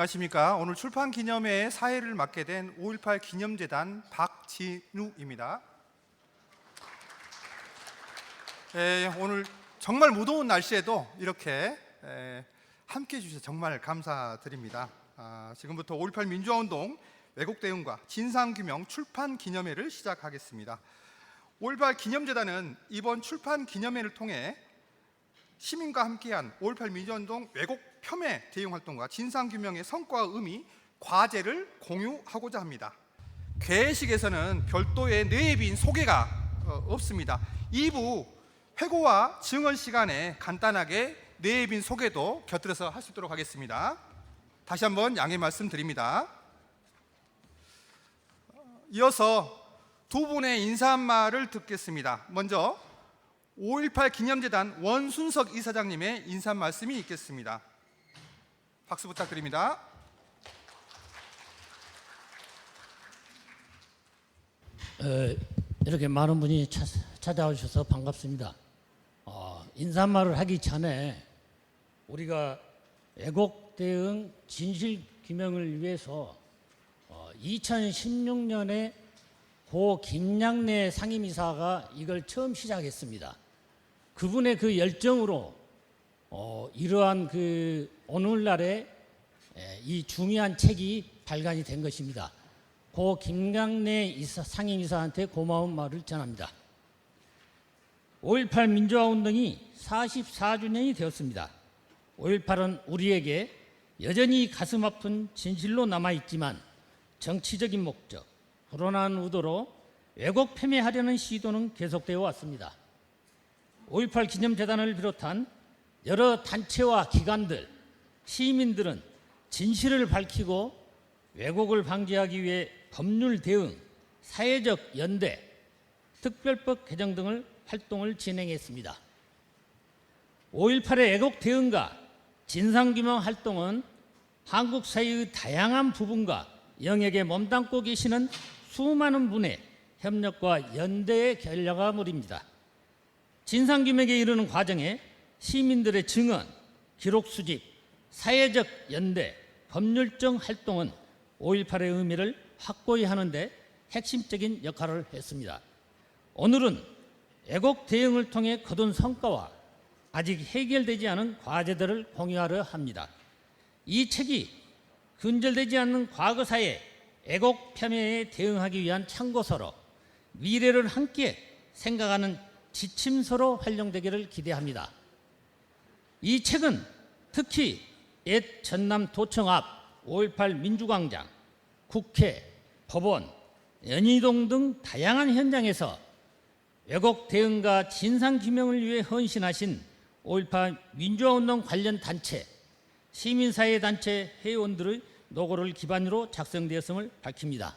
안녕하십니까. 오늘 출판 기념회의 사회를 맡게 된 5.18 기념재단 박진우입니다. 오늘 정말 무더운 날씨에도 이렇게 함께해 주셔서 정말 감사드립니다. 지금부터 5.18 민주화운동 왜곡 대응과 진상규명 출판 기념회를 시작하겠습니다. 5.18 기념재단은 이번 출판 기념회를 통해 시민과 함께한 5.18 민주화운동 왜곡 폄훼 대응 활동과 진상규명의 성과와 의미, 과제를 공유하고자 합니다. 개회식에서는 별도의 뇌비인 소개가 없습니다. 2부 회고와 증언 시간에 간단하게 뇌빈 소개도 곁들여서 할 수 있도록 하겠습니다. 다시 한번 양해 말씀드립니다. 이어서 두 분의 인사 말을 듣겠습니다. 먼저 5.18 기념재단 원순석 이사장님의 인사 말씀이 있겠습니다. 박수 부탁드립니다. 이렇게 많은 분이 찾아와 주셔서 반갑습니다. 인사말을 하기 전에 우리가 왜곡 대응 진실 규명을 위해서 2016년에 고 김양래 상임이사가 이걸 처음 시작했습니다. 그분의 그 열정으로 이러한 그 오늘날에 이 중요한 책이 발간이 된 것입니다. 고 김양래 상임이사한테 고마운 말을 전합니다. 5.18 민주화운동이 44주년이 되었습니다. 5.18은 우리에게 여전히 가슴 아픈 진실로 남아있지만 정치적인 목적, 불온한 의도로 왜곡 폄훼하려는 시도는 계속되어 왔습니다. 5.18 기념재단을 비롯한 여러 단체와 기관들, 시민들은 진실을 밝히고 왜곡을 방지하기 위해 법률 대응, 사회적 연대, 특별법 개정 등을 활동을 진행했습니다. 5.18의 왜곡 대응과 진상규명 활동은 한국 사회의 다양한 부분과 영역에 몸담고 계시는 수많은 분의 협력과 연대의 결과물입니다. 진상규명에 이르는 과정에 시민들의 증언, 기록 수집, 사회적 연대, 법률적 활동은 5.18의 의미를 확고히 하는데 핵심적인 역할을 했습니다. 오늘은 왜곡 대응을 통해 거둔 성과와 아직 해결되지 않은 과제들을 공유하려 합니다. 이 책이 근절되지 않는 과거사의 왜곡 폄훼에 대응하기 위한 참고서로 미래를 함께 생각하는 지침서로 활용되기를 기대합니다. 이 책은 특히 옛 전남도청 앞 5.18 민주광장, 국회, 법원, 연희동 등 다양한 현장에서 왜곡 대응과 진상규명을 위해 헌신하신 5.18 민주화운동 관련 단체, 시민사회단체 회원들의 노고를 기반으로 작성되었음을 밝힙니다.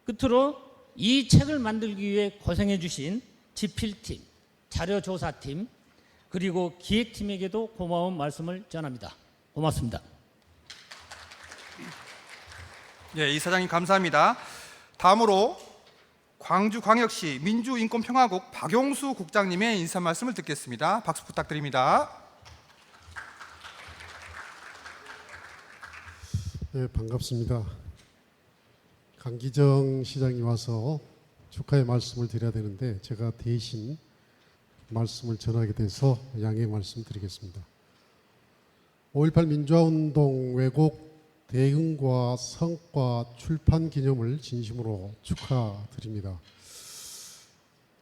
끝으로 이 책을 만들기 위해 고생해 주신 집필팀, 자료조사팀, 그리고 기획팀에게도 고마운 말씀을 전합니다. 고맙습니다. 이사장님 감사합니다. 다음으로 광주광역시 민주인권평화국 박용수 국장님의 인사 말씀을 듣겠습니다. 박수 부탁드립니다. 네, 반갑습니다. 강기정 시장이 와서 축하의 말씀을 드려야 되는데 제가 대신 말씀을 전하게 돼서 양해 말씀드리겠습니다. 5.18 민주화운동 왜곡 대응과 성과 출판 기념을 진심으로 축하드립니다.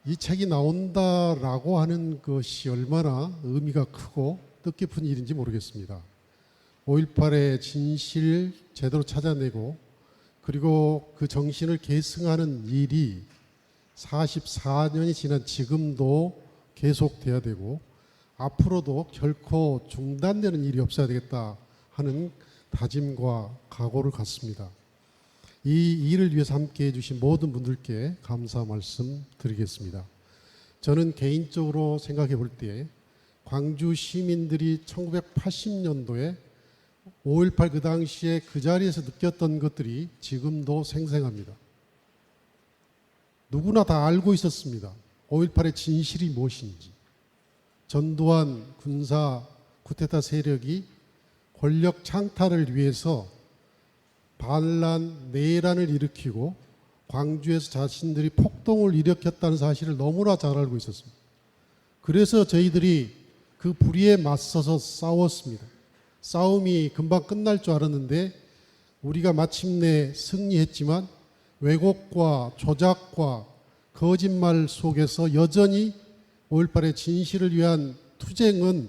이 책이 나온다라고 하는 것이 얼마나 의미가 크고 뜻깊은 일인지 모르겠습니다. 5.18의 진실 제대로 찾아내고 그리고 그 정신을 계승하는 일이 44년이 지난 지금도 계속돼야 되고 앞으로도 결코 중단되는 일이 없어야 되겠다 하는 다짐과 각오를 갖습니다. 이 일을 위해서 함께해 주신 모든 분들께 감사 말씀 드리겠습니다. 저는 개인적으로 생각해 볼 때 광주 시민들이 1980년도에 5.18 그 당시에 그 자리에서 느꼈던 것들이 지금도 생생합니다. 누구나 다 알고 있었습니다. 5.18의 진실이 무엇인지. 전두환 군사 쿠데타 세력이 권력 창탈을 위해서 반란, 내란을 일으키고 광주에서 자신들이 폭동을 일으켰다는 사실을 너무나 잘 알고 있었습니다. 그래서 저희들이 그 불의에 맞서서 싸웠습니다. 싸움이 금방 끝날 줄 알았는데 우리가 마침내 승리했지만 왜곡과 조작과 거짓말 속에서 여전히 5.18의 진실을 위한 투쟁은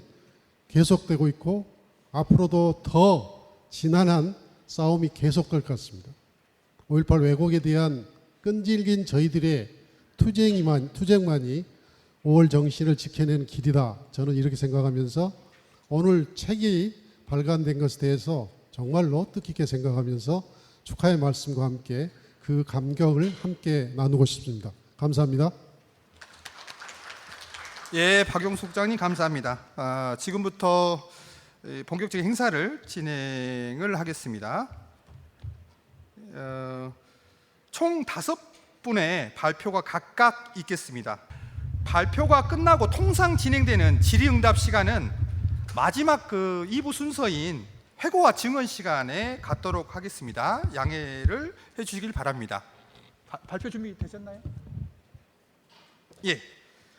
계속되고 있고 앞으로도 더 지난한 싸움이 계속될 것 같습니다. 5.18 왜곡에 대한 끈질긴 저희들의 투쟁만이 5월 정신을 지켜내는 길이다. 저는 이렇게 생각하면서 오늘 책이 발간된 것에 대해서 정말로 뜻깊게 생각하면서 축하의 말씀과 함께 그 감격을 함께 나누고 싶습니다. 감사합니다. 예, 박용수 국장님 감사합니다. 지금부터 본격적인 행사를 진행을 하겠습니다. 총 5분의 발표가 각각 있겠습니다. 발표가 끝나고 통상 진행되는 질의응답 시간은 마지막 2부 순서인 회고와 증언 시간에 갖도록 하겠습니다. 양해를 해주시길 바랍니다. 발표 준비 되셨나요? 예.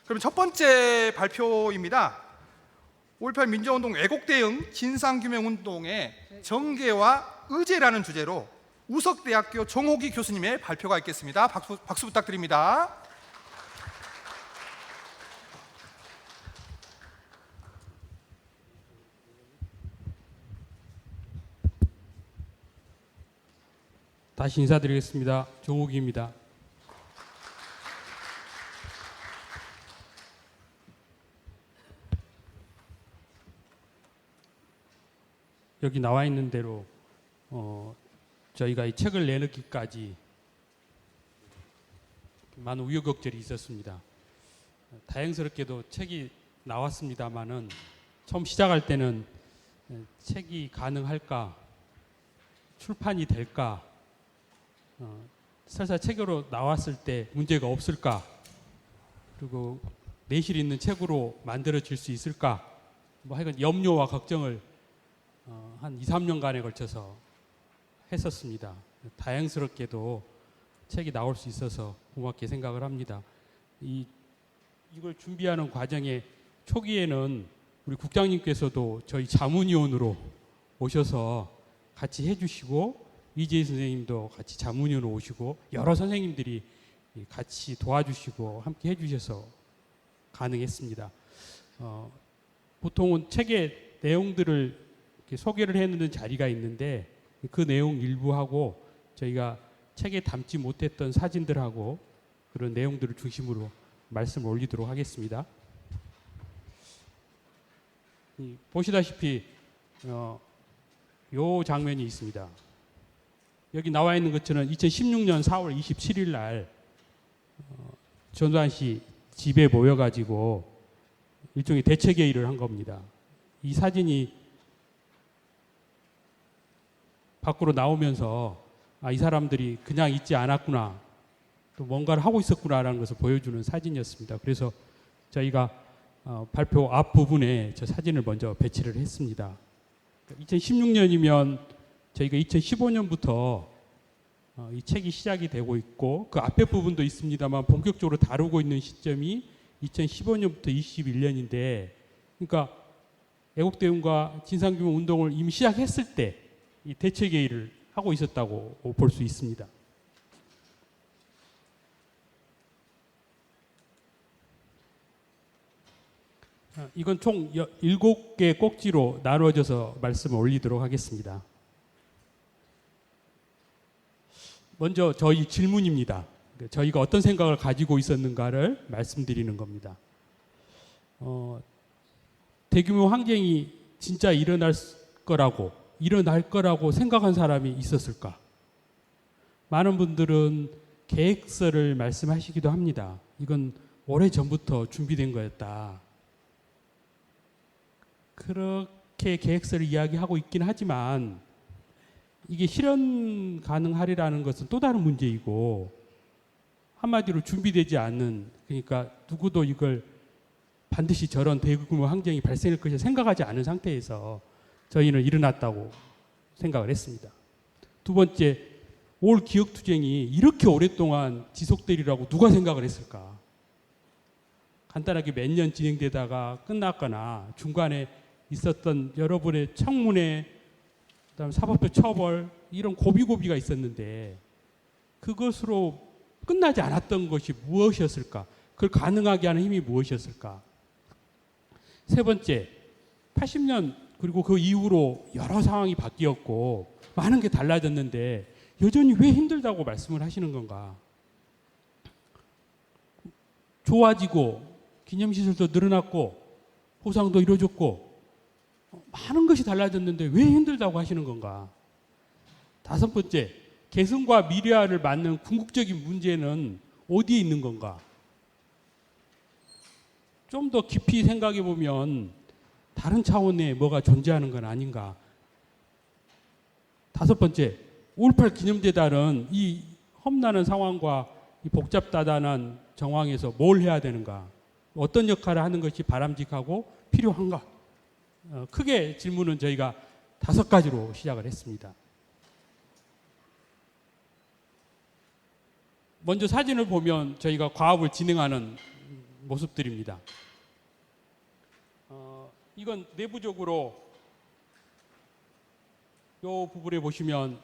그럼 첫 번째 발표입니다. 5.18 민주화운동 왜곡 대응 진상규명운동의 전개와 의제라는 주제로 우석대학교 정호기 교수님의 발표가 있겠습니다. 박수 부탁드립니다. 다시 인사드리겠습니다. 정호기입니다. 여기 나와 있는 대로 저희가 이 책을 내놓기까지 많은 우여곡절이 있었습니다. 다행스럽게도 책이 나왔습니다만은 처음 시작할 때는 책이 가능할까, 출판이 될까, 설사 책으로 나왔을 때 문제가 없을까, 그리고 내실 있는 책으로 만들어질 수 있을까, 뭐 하여간 염려와 걱정을 한 2, 3년간에 걸쳐서 했었습니다. 다행스럽게도 책이 나올 수 있어서 고맙게 생각을 합니다. 이걸 준비하는 과정에 초기에는 우리 국장님께서도 저희 자문위원으로 오셔서 같이 해주시고 이재희 선생님도 같이 자문위원으로 오시고 여러 선생님들이 같이 도와주시고 함께 해주셔서 가능했습니다. 보통은 책의 내용들을 이렇게 소개를 해놓는 자리가 있는데 그 내용 일부하고 저희가 책에 담지 못했던 사진들하고 그런 내용들을 중심으로 말씀을 올리도록 하겠습니다. 보시다시피 요 장면이 있습니다. 여기 나와 있는 것처럼 2016년 4월 27일 날 전두환 씨 집에 모여가지고 일종의 대책회의를 한 겁니다. 이 사진이 밖으로 나오면서 이 사람들이 그냥 있지 않았구나, 또 뭔가를 하고 있었구나라는 것을 보여주는 사진이었습니다. 그래서 저희가 발표 앞부분에 저 사진을 먼저 배치를 했습니다. 2016년이면 저희가 2015년부터 이 책이 시작이 되고 있고 그 앞에 부분도 있습니다만 본격적으로 다루고 있는 시점이 2015년부터 21년인데, 그러니까 애국대응과 진상규명 운동을 이미 시작했을 때 이 대책회의를 하고 있었다고 볼 수 있습니다. 이건 총 7개 꼭지로 나누어져서 말씀을 올리도록 하겠습니다. 먼저 저희 질문입니다. 저희가 어떤 생각을 가지고 있었는가를 말씀드리는 겁니다. 대규모 항쟁이 진짜 일어날 거라고 생각한 사람이 있었을까? 많은 분들은 계획서를 말씀하시기도 합니다. 이건 오래전부터 준비된 거였다. 그렇게 계획서를 이야기하고 있긴 하지만 이게 실현 가능하리라는 것은 또 다른 문제이고, 한마디로 준비되지 않는, 그러니까 누구도 이걸 반드시 저런 대규모 항쟁이 발생할 것을 생각하지 않은 상태에서 저희는 일어났다고 생각을 했습니다. 두 번째, 올 기억투쟁이 이렇게 오랫동안 지속되리라고 누가 생각을 했을까? 간단하게 몇 년 진행되다가 끝났거나 중간에 있었던 여러분의 청문회, 그다음 사법적 처벌 이런 고비고비가 있었는데 그것으로 끝나지 않았던 것이 무엇이었을까? 그걸 가능하게 하는 힘이 무엇이었을까? 세 번째, 80년 그리고 그 이후로 여러 상황이 바뀌었고 많은 게 달라졌는데 여전히 왜 힘들다고 말씀을 하시는 건가? 좋아지고 기념시설도 늘어났고 보상도 이루어졌고 많은 것이 달라졌는데 왜 힘들다고 하시는 건가? 다섯 번째, 계승과 미래화를 맞는 궁극적인 문제는 어디에 있는 건가? 좀 더 깊이 생각해 보면 다른 차원에 뭐가 존재하는 건 아닌가? 다섯 번째, 5.18 기념재단은 이 험난한 상황과 이 복잡다단한 정황에서 뭘 해야 되는가? 어떤 역할을 하는 것이 바람직하고 필요한가? 크게 질문은 저희가 5가지로 시작을 했습니다. 먼저 사진을 보면 저희가 과업을 진행하는 모습들입니다. 이건 내부적으로 이 부분에 보시면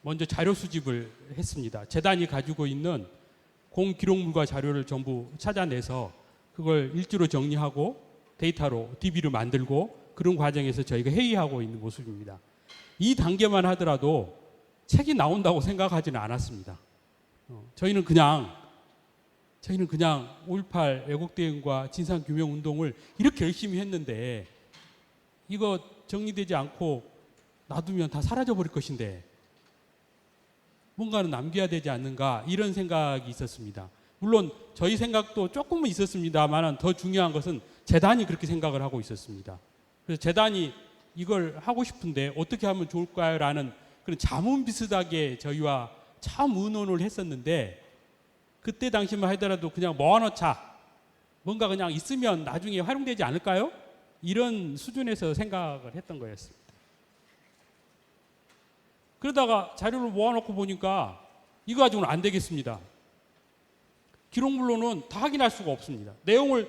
먼저 자료 수집을 했습니다. 재단이 가지고 있는 공기록물과 자료를 전부 찾아내서 그걸 일지로 정리하고 데이터로 DB로 만들고 그런 과정에서 저희가 회의하고 있는 모습입니다. 이 단계만 하더라도 책이 나온다고 생각하지는 않았습니다. 저희는 그냥 5.18 왜곡대응과 진상규명운동을 이렇게 열심히 했는데 이거 정리되지 않고 놔두면 다 사라져버릴 것인데 뭔가는 남겨야 되지 않는가 이런 생각이 있었습니다. 물론 저희 생각도 조금은 있었습니다만 더 중요한 것은 재단이 그렇게 생각을 하고 있었습니다. 그래서 재단이 이걸 하고 싶은데 어떻게 하면 좋을까요? 라는 그런 자문 비슷하게 저희와 참 의논을 했었는데 그때 당시만 하더라도 그냥 모아놓자. 뭔가 그냥 있으면 나중에 활용되지 않을까요? 이런 수준에서 생각을 했던 거였습니다. 그러다가 자료를 모아놓고 보니까 이거 가지고는 안 되겠습니다. 기록물로는 다 확인할 수가 없습니다. 내용을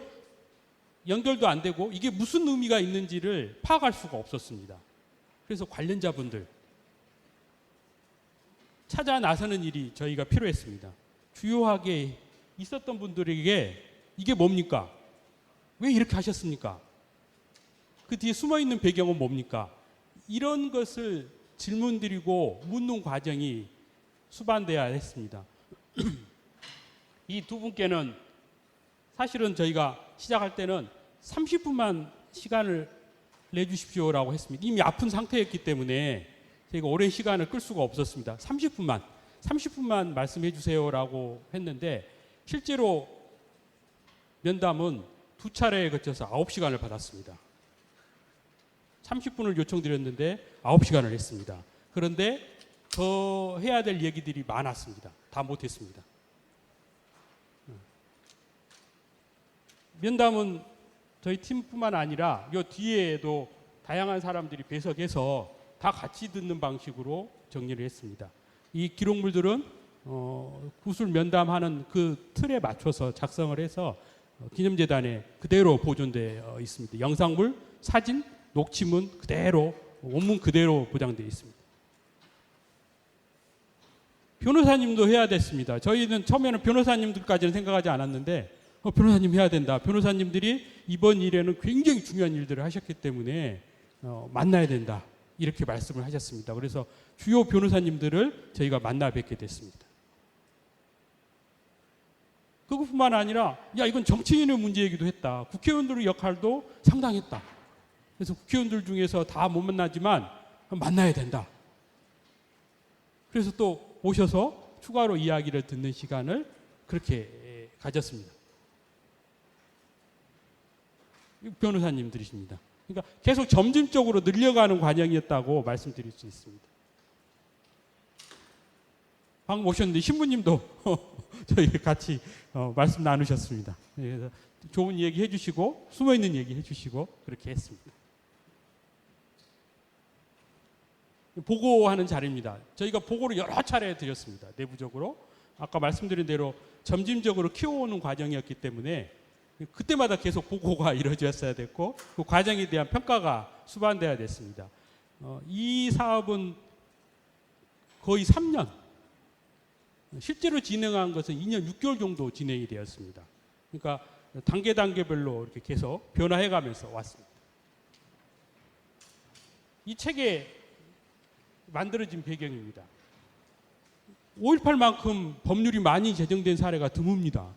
연결도 안 되고 이게 무슨 의미가 있는지를 파악할 수가 없었습니다. 그래서 관련자분들 찾아 나서는 일이 저희가 필요했습니다. 주요하게 있었던 분들에게 이게 뭡니까? 왜 이렇게 하셨습니까? 그 뒤에 숨어있는 배경은 뭡니까? 이런 것을 질문드리고 묻는 과정이 수반돼야 했습니다. 이 두 분께는 사실은 저희가 시작할 때는 30분만 시간을 내주십시오라고 했습니다. 이미 아픈 상태였기 때문에 저희가 오랜 시간을 끌 수가 없었습니다. 30분만 말씀해 주세요라고 했는데 실제로 면담은 2차례에 거쳐서 9시간을 받았습니다. 30분을 요청드렸는데 9시간을 했습니다. 그런데 더 해야 될 얘기들이 많았습니다. 다 못했습니다. 면담은 저희 팀뿐만 아니라 이 뒤에도 다양한 사람들이 배석해서 다 같이 듣는 방식으로 정리를 했습니다. 이 기록물들은 구술 면담하는 그 틀에 맞춰서 작성을 해서 기념재단에 그대로 보존되어 있습니다. 영상물, 사진, 녹취문 그대로, 원문 그대로 보장되어 있습니다. 변호사님도 해야 됐습니다. 저희는 처음에는 변호사님들까지는 생각하지 않았는데 변호사님 해야 된다. 변호사님들이 이번 일에는 굉장히 중요한 일들을 하셨기 때문에 만나야 된다. 이렇게 말씀을 하셨습니다. 그래서 주요 변호사님들을 저희가 만나 뵙게 됐습니다. 그것뿐만 아니라 이건 정치인의 문제이기도 했다. 국회의원들의 역할도 상당했다. 그래서 국회의원들 중에서 다 못 만나지만 만나야 된다. 그래서 또 오셔서 추가로 이야기를 듣는 시간을 그렇게 가졌습니다. 변호사님들이십니다. 그러니까 계속 점진적으로 늘려가는 과정이었다고 말씀드릴 수 있습니다. 방금 오셨는데 신부님도 저희 같이 말씀 나누셨습니다. 그래서 좋은 얘기 해주시고 숨어있는 얘기 해주시고 그렇게 했습니다. 보고하는 자리입니다. 저희가 보고를 여러 차례 드렸습니다. 내부적으로. 아까 말씀드린 대로 점진적으로 키워오는 과정이었기 때문에 그때마다 계속 보고가 이루어졌어야 됐고 그 과정에 대한 평가가 수반돼야 됐습니다. 이 사업은 거의 3년, 실제로 진행한 것은 2년 6개월 정도 진행이 되었습니다. 그러니까 단계별로 이렇게 계속 변화해가면서 왔습니다. 이 책에 만들어진 배경입니다. 5.18만큼 법률이 많이 제정된 사례가 드뭅니다.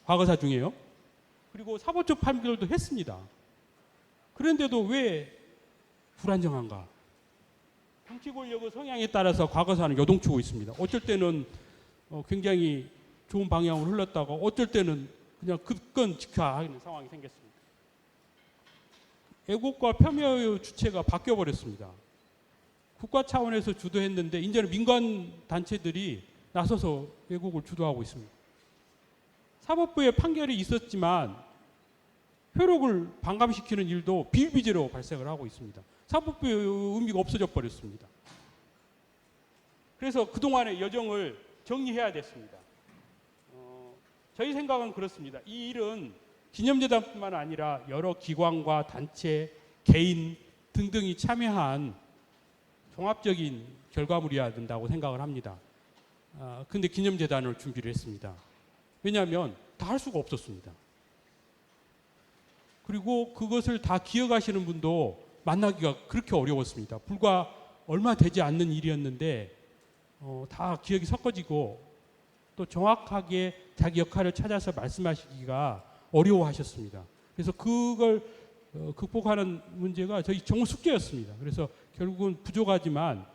과거사 중에요. 그리고 사법적 판결도 했습니다. 그런데도 왜 불안정한가? 정치 권력의 성향에 따라서 과거사는 요동치고 있습니다. 어쩔 때는 굉장히 좋은 방향으로 흘렀다가 어쩔 때는 그냥 급건 직하하는 상황이 생겼습니다. 애국과 폄훼의 주체가 바뀌어버렸습니다. 국가 차원에서 주도했는데 이제는 민간 단체들이 나서서 애국을 주도하고 있습니다. 사법부의 판결이 있었지만 효력을 반감시키는 일도 비일비재로 발생을 하고 있습니다. 사법부의 의미가 없어져 버렸습니다. 그래서 그동안의 여정을 정리해야 됐습니다. 저희 생각은 그렇습니다. 이 일은 기념재단뿐만 아니라 여러 기관과 단체, 개인 등등이 참여한 종합적인 결과물이어야 된다고 생각을 합니다. 근데 기념재단을 준비를 했습니다. 왜냐하면 다 할 수가 없었습니다. 그리고 그것을 다 기억하시는 분도 만나기가 그렇게 어려웠습니다. 불과 얼마 되지 않는 일이었는데 다 기억이 섞어지고 또 정확하게 자기 역할을 찾아서 말씀하시기가 어려워하셨습니다. 그래서 그걸 극복하는 문제가 저희 정말 숙제였습니다. 그래서 결국은 부족하지만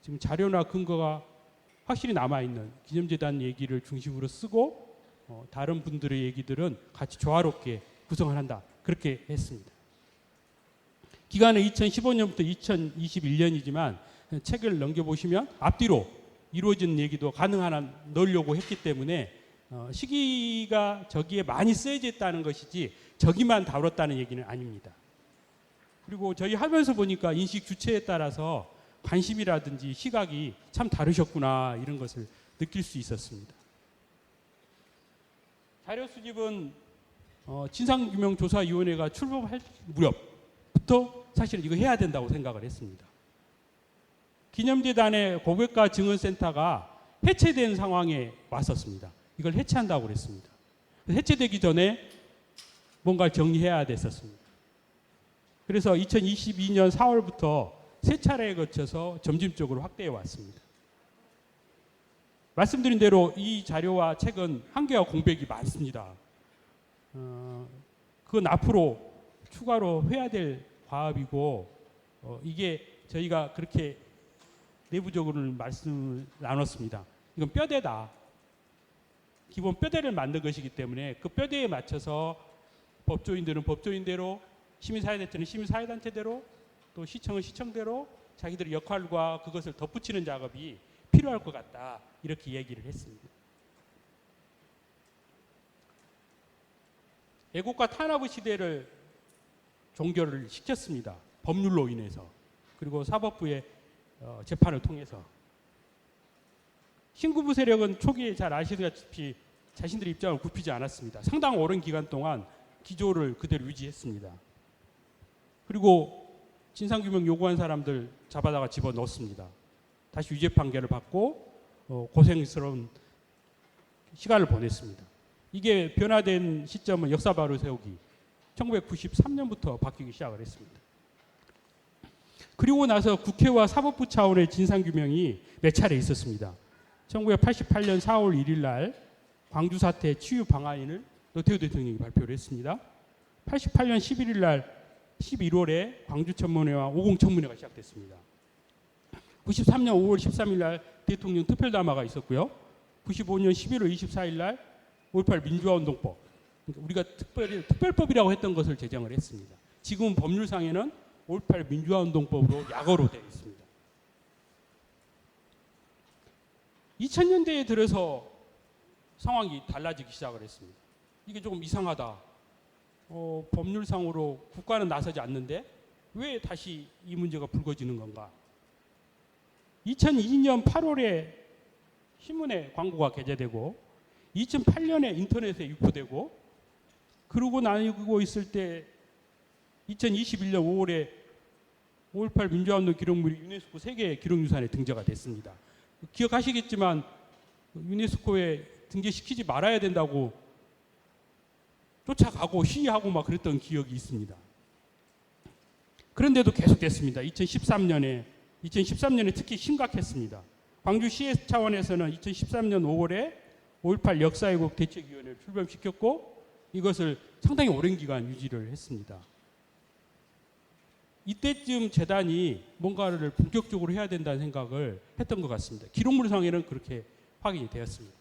지금 자료나 근거가 확실히 남아있는 기념재단 얘기를 중심으로 쓰고 다른 분들의 얘기들은 같이 조화롭게 구성을 한다. 그렇게 했습니다. 기간은 2015년부터 2021년이지만 책을 넘겨보시면 앞뒤로 이루어진 얘기도 가능한 한 넣으려고 했기 때문에 시기가 저기에 많이 쓰여져 있다는 것이지 저기만 다뤘다는 얘기는 아닙니다. 그리고 저희 하면서 보니까 인식 주체에 따라서 관심이라든지 시각이 참 다르셨구나 이런 것을 느낄 수 있었습니다. 자료 수집은 진상규명조사위원회가 출범할 무렵부터 사실 이거 해야 된다고 생각을 했습니다. 기념재단의 고객과 증언센터가 해체된 상황에 왔었습니다. 이걸 해체한다고 그랬습니다. 해체되기 전에 뭔가 정리해야 됐었습니다. 그래서 2022년 4월부터 세 차례에 거쳐서 점진적으로 확대해 왔습니다. 말씀드린 대로 이 자료와 책은 한계와 공백이 많습니다. 그건 앞으로 추가로 해야 될 과업이고 이게 저희가 그렇게 내부적으로는 말씀을 나눴습니다. 이건 뼈대다. 기본 뼈대를 만든 것이기 때문에 그 뼈대에 맞춰서 법조인들은 법조인대로, 시민사회단체는 시민사회단체대로, 또 시청은 시청대로 자기들의 역할과 그것을 덧붙이는 작업이 필요할 것 같다. 이렇게 얘기를 했습니다. 애국과 탄압의 시대를 종결을 시켰습니다. 법률로 인해서. 그리고 사법부의 재판을 통해서. 신구부 세력은 초기에 잘 아시다시피 자신들의 입장을 굽히지 않았습니다. 상당히 오랜 기간 동안 기조를 그대로 유지했습니다. 그리고 진상규명 요구한 사람들 잡아다가 집어넣었습니다. 다시 유죄 판결을 받고 고생스러운 시간을 보냈습니다. 이게 변화된 시점은 역사 바로 세우기 1993년부터 바뀌기 시작을 했습니다. 그리고 나서 국회와 사법부 차원의 진상규명이 몇 차례 있었습니다. 1988년 4월 1일 날 광주 사태 치유 방안을 노태우 대통령이 발표를 했습니다. 88년 11일 날 11월에 광주천문회와 오공천문회가 시작됐습니다. 93년 5월 13일 날 대통령 특별담화가 있었고요. 95년 11월 24일 날 5.18 민주화운동법, 그러니까 우리가 특별법이라고 했던 것을 제정을 했습니다. 지금 법률상에는 5.18 민주화운동법으로 약어로 되어 있습니다. 2000년대에 들어서 상황이 달라지기 시작을 했습니다. 이게 조금 이상하다. 법률상으로 국가는 나서지 않는데 왜 다시 이 문제가 불거지는 건가? 2002년 8월에 신문에 광고가 게재되고 2008년에 인터넷에 유포되고 그러고 나뉘고 있을 때 2021년 5월에 5.18 민주화운동 기록물이 유네스코 세계 기록유산에 등재가 됐습니다. 기억하시겠지만 유네스코에 등재시키지 말아야 된다고 쫓아가고 시위하고 막 그랬던 기억이 있습니다. 그런데도 계속됐습니다. 2013년에 특히 심각했습니다. 광주시의 차원에서는 2013년 5월에 5.18 역사왜곡 대책위원회를 출범시켰고 이것을 상당히 오랜 기간 유지를 했습니다. 이때쯤 재단이 뭔가를 본격적으로 해야 된다는 생각을 했던 것 같습니다. 기록물상에는 그렇게 확인이 되었습니다.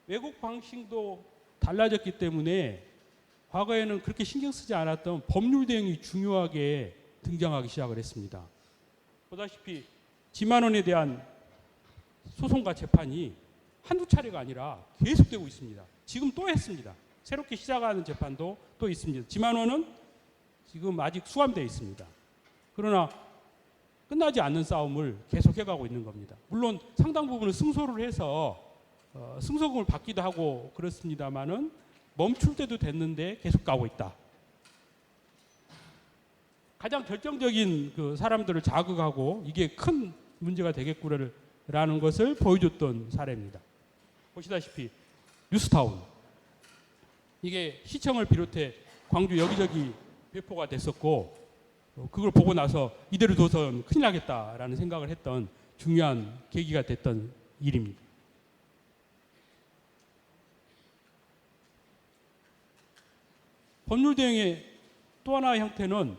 왜곡 방식도 달라졌기 때문에 과거에는 그렇게 신경 쓰지 않았던 법률 대응이 중요하게 등장하기 시작을 했습니다. 보다시피 지만원에 대한 소송과 재판이 한두 차례가 아니라 계속되고 있습니다. 지금 또 했습니다. 새롭게 시작하는 재판도 또 있습니다. 지만원은 지금 아직 수감되어 있습니다. 그러나 끝나지 않는 싸움을 계속해가고 있는 겁니다. 물론 상당 부분은 승소를 해서 승소금을 받기도 하고 그렇습니다만은 멈출 때도 됐는데 계속 가고 있다. 가장 결정적인 그 사람들을 자극하고 이게 큰 문제가 되겠구나라는 것을 보여줬던 사례입니다. 보시다시피 뉴스타운 이게 시청을 비롯해 광주 여기저기 배포가 됐었고 그걸 보고 나서 이대로 둬선 큰일 나겠다라는 생각을 했던 중요한 계기가 됐던 일입니다. 법률 대응의 또 하나의 형태는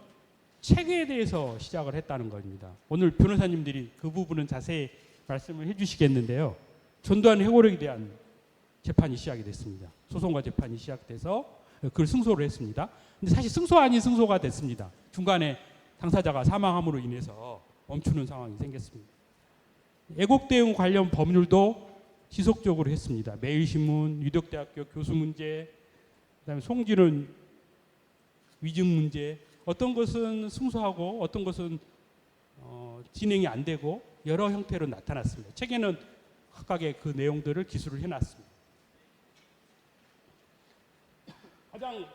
체계에 대해서 시작을 했다는 겁니다. 오늘 변호사님들이 그 부분은 자세히 말씀을 해주시겠는데요. 전두환 해고력에 대한 재판이 시작이 됐습니다. 소송과 재판이 시작돼서 그걸 승소를 했습니다. 근데 사실 승소 아닌 승소가 됐습니다. 중간에 당사자가 사망함으로 인해서 멈추는 상황이 생겼습니다. 애국 대응 관련 법률도 지속적으로 했습니다. 매일신문, 유덕대학교 교수 문제, 그다음에 송진은 위증 문제, 어떤 것은 승소하고 어떤 것은 진행이 안 되고 여러 형태로 나타났습니다. 책에는 각각의 그 내용들을 기술을 해놨습니다. 가장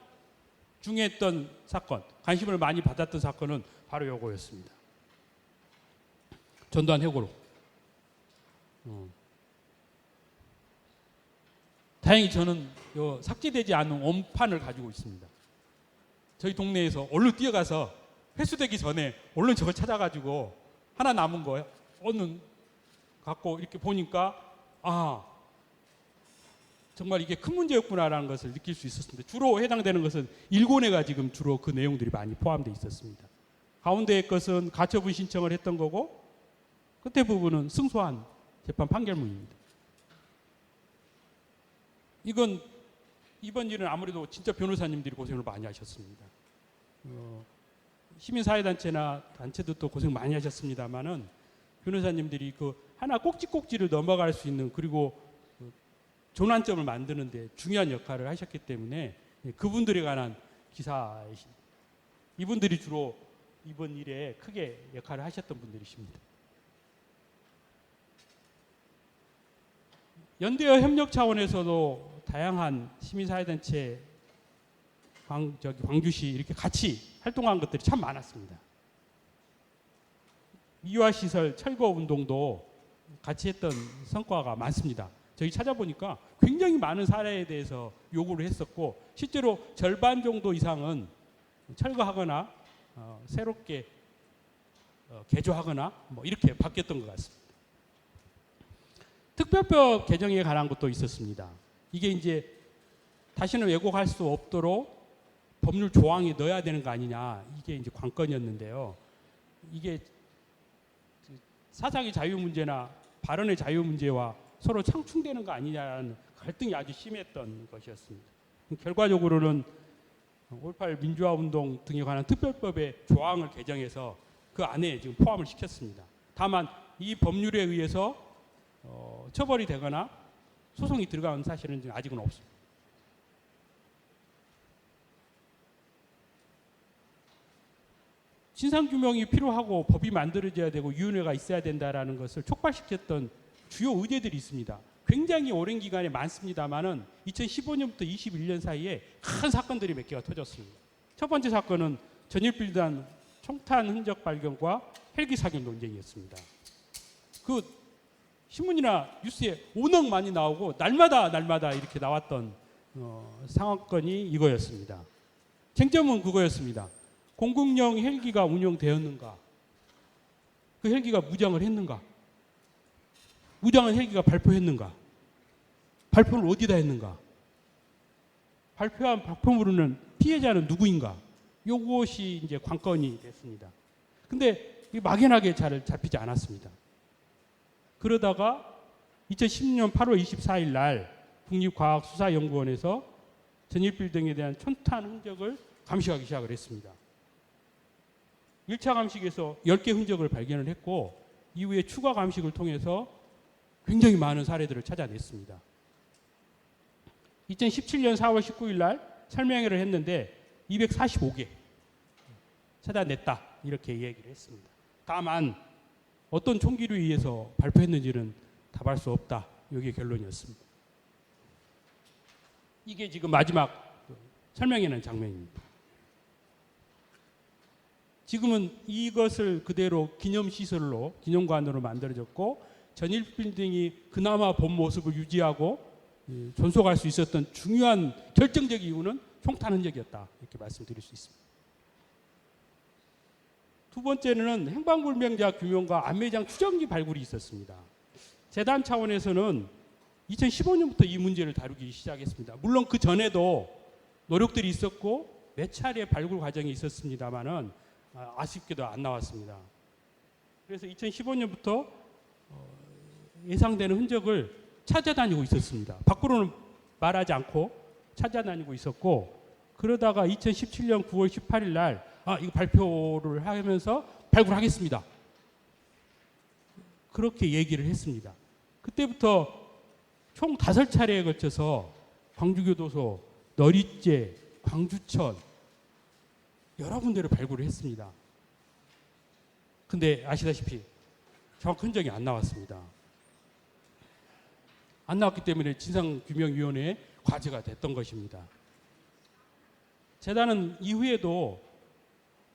중요했던 사건, 관심을 많이 받았던 사건은 바로 요거였습니다. 전두환 해고로. 다행히 저는 요 삭제되지 않은 원판을 가지고 있습니다. 저희 동네에서 얼른 뛰어가서 회수되기 전에 얼른 저걸 찾아가지고 하나 남은 거예요. 얼른 갖고 이렇게 보니까 정말 이게 큰 문제였구나라는 것을 느낄 수 있었습니다. 주로 해당되는 것은 일본회가 지금 주로 그 내용들이 많이 포함되어 있었습니다. 가운데의 것은 가처분 신청을 했던 거고 끝에 부분은 승소한 재판 판결문입니다. 이번 일은 아무래도 진짜 변호사님들이 고생을 많이 하셨습니다. 시민사회단체나 단체도 고생 많이 하셨습니다만은 변호사님들이 그 하나 꼭지꼭지를 넘어갈 수 있는 그리고 전환점을 만드는데 중요한 역할을 하셨기 때문에 그분들에 관한 기사이십니다. 이분들이 주로 이번 일에 크게 역할을 하셨던 분들이십니다. 연대어 협력 차원에서도 다양한 시민사회단체 광주시 이렇게 같이 활동한 것들이 참 많았습니다. 미화시설 철거운동도 같이 했던 성과가 많습니다. 저희 찾아보니까 굉장히 많은 사례에 대해서 요구를 했었고 실제로 절반 정도 이상은 철거하거나 새롭게 개조하거나 뭐 이렇게 바뀌었던 것 같습니다. 특별법 개정에 관한 것도 있었습니다. 이게 이제 다시는 왜곡할 수 없도록 법률 조항에 넣어야 되는 거 아니냐 이게 이제 관건이었는데요. 이게 사상의 자유 문제나 발언의 자유 문제와 서로 상충되는 거 아니냐는 갈등이 아주 심했던 것이었습니다. 결과적으로는 5.18 민주화운동 등에 관한 특별법의 조항을 개정해서 그 안에 지금 포함을 시켰습니다. 다만 이 법률에 의해서 처벌이 되거나 소송이 들어간 사실은 아직은 없습니다. 진상규명이 필요하고 법이 만들어져야 되고 위원회가 있어야 된다라는 것을 촉발시켰던 주요 의제들이 있습니다. 굉장히 오랜 기간에 많습니다만은 2015년부터 21년 사이에 큰 사건들이 몇 개가 터졌습니다. 첫 번째 사건은 전일빌단 총탄 흔적 발견과 헬기 사격 논쟁이었습니다. 그 신문이나 뉴스에 워낙 많이 나오고 날마다 이렇게 나왔던 상황건이 이거였습니다. 쟁점은 그거였습니다. 공군용 헬기가 운용되었는가? 그 헬기가 무장을 했는가? 무장한 헬기가 발표했는가? 발표를 어디다 했는가? 발표한 발표물은 피해자는 누구인가? 요것이 이제 관건이 됐습니다. 근데 막연하게 잘 잡히지 않았습니다. 그러다가 2010년 8월 24일 날 국립과학수사연구원에서 전일빌딩에 대한 촌탄 흔적을 감식하기 시작을 했습니다. 1차 감식에서 10개 흔적을 발견을 했고 이후에 추가 감식을 통해서 굉장히 많은 사례들을 찾아냈습니다. 2017년 4월 19일 날 설명회를 했는데 245개 찾아냈다 이렇게 얘기를 했습니다. 다만 어떤 총기로 의해서 발표했는지는 답할 수 없다. 이게 결론이었습니다. 이게 지금 마지막 설명회는 장면입니다. 지금은 이것을 그대로 기념시설로 기념관으로 만들어졌고 전일빌딩이 그나마 본 모습을 유지하고 존속할 수 있었던 중요한 결정적 이유는 총탄 흔적이었다. 이렇게 말씀드릴 수 있습니다. 두 번째는 행방불명자 규명과 안매장 추정기 발굴이 있었습니다. 재단 차원에서는 2015년부터 이 문제를 다루기 시작했습니다. 물론 그 전에도 노력들이 있었고 몇 차례 발굴 과정이 있었습니다만은 아쉽게도 안 나왔습니다. 그래서 2015년부터 예상되는 흔적을 찾아다니고 있었습니다. 밖으로는 말하지 않고 찾아다니고 있었고 그러다가 2017년 9월 18일 날 이거 발표를 하면서 발굴하겠습니다. 그렇게 얘기를 했습니다. 그때부터 총 5차례에 걸쳐서 광주교도소, 너릿제, 광주천 여러 군데를 발굴을 했습니다. 근데 아시다시피 정확한 흔적이 안 나왔습니다. 안 나왔기 때문에 진상규명위원회에 과제가 됐던 것입니다. 재단은 이후에도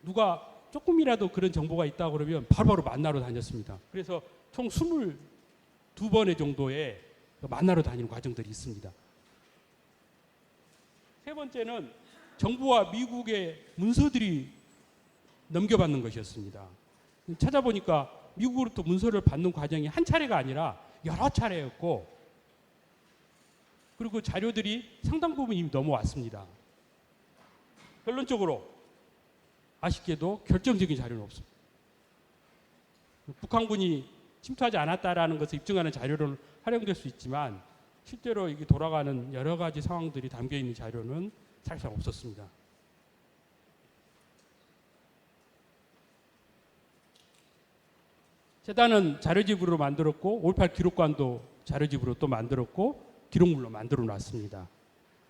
누가 조금이라도 그런 정보가 있다 그러면 바로바로 만나러 다녔습니다. 그래서 총 22번의 정도의 만나러 다니는 과정들이 있습니다. 세 번째는 정부와 미국의 문서들이 넘겨받는 것이었습니다. 찾아보니까 미국으로부터 문서를 받는 과정이 한 차례가 아니라 여러 차례였고 그리고 자료들이 상당 부분 이미 넘어왔습니다. 결론적으로 아쉽게도 결정적인 자료는 없습니다. 북한군이 침투하지 않았다라는 것을 입증하는 자료로 활용될 수 있지만 실제로 이게 돌아가는 여러 가지 상황들이 담겨 있는 자료는 사실상 없었습니다. 재단은 자료집으로 만들었고 5.18 기록관도 자료집으로 또 만들었고 기록물로 만들어 놨습니다.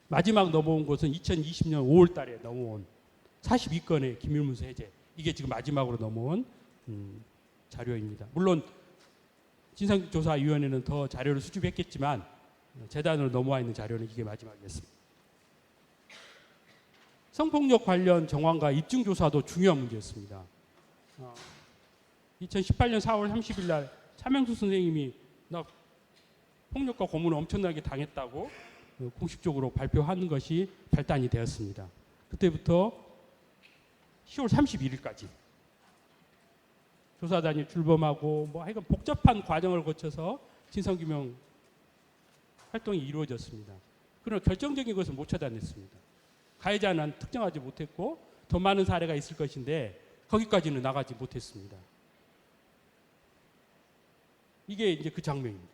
마지막 넘어온 것은 2020년 5월 달에 넘어온 42건의 기밀문서 해제. 이게 지금 마지막으로 넘어온 자료입니다. 물론 진상조사위원회는 더 자료를 수집했겠지만 재단으로 넘어와 있는 자료는 이게 마지막이었습니다. 성폭력 관련 정황과 입증조사도 중요한 문제였습니다. 2018년 4월 30일 날 차명수 선생님이 나 폭력과 고문을 엄청나게 당했다고 공식적으로 발표하는 것이 발단이 되었습니다. 그때부터 10월 31일까지 조사단이 출범하고 하여간 복잡한 과정을 거쳐서 진상규명 활동이 이루어졌습니다. 그러나 결정적인 것은 못 찾아냈습니다. 가해자는 특정하지 못했고 더 많은 사례가 있을 것인데 거기까지는 나가지 못했습니다. 이게 이제 그 장면입니다.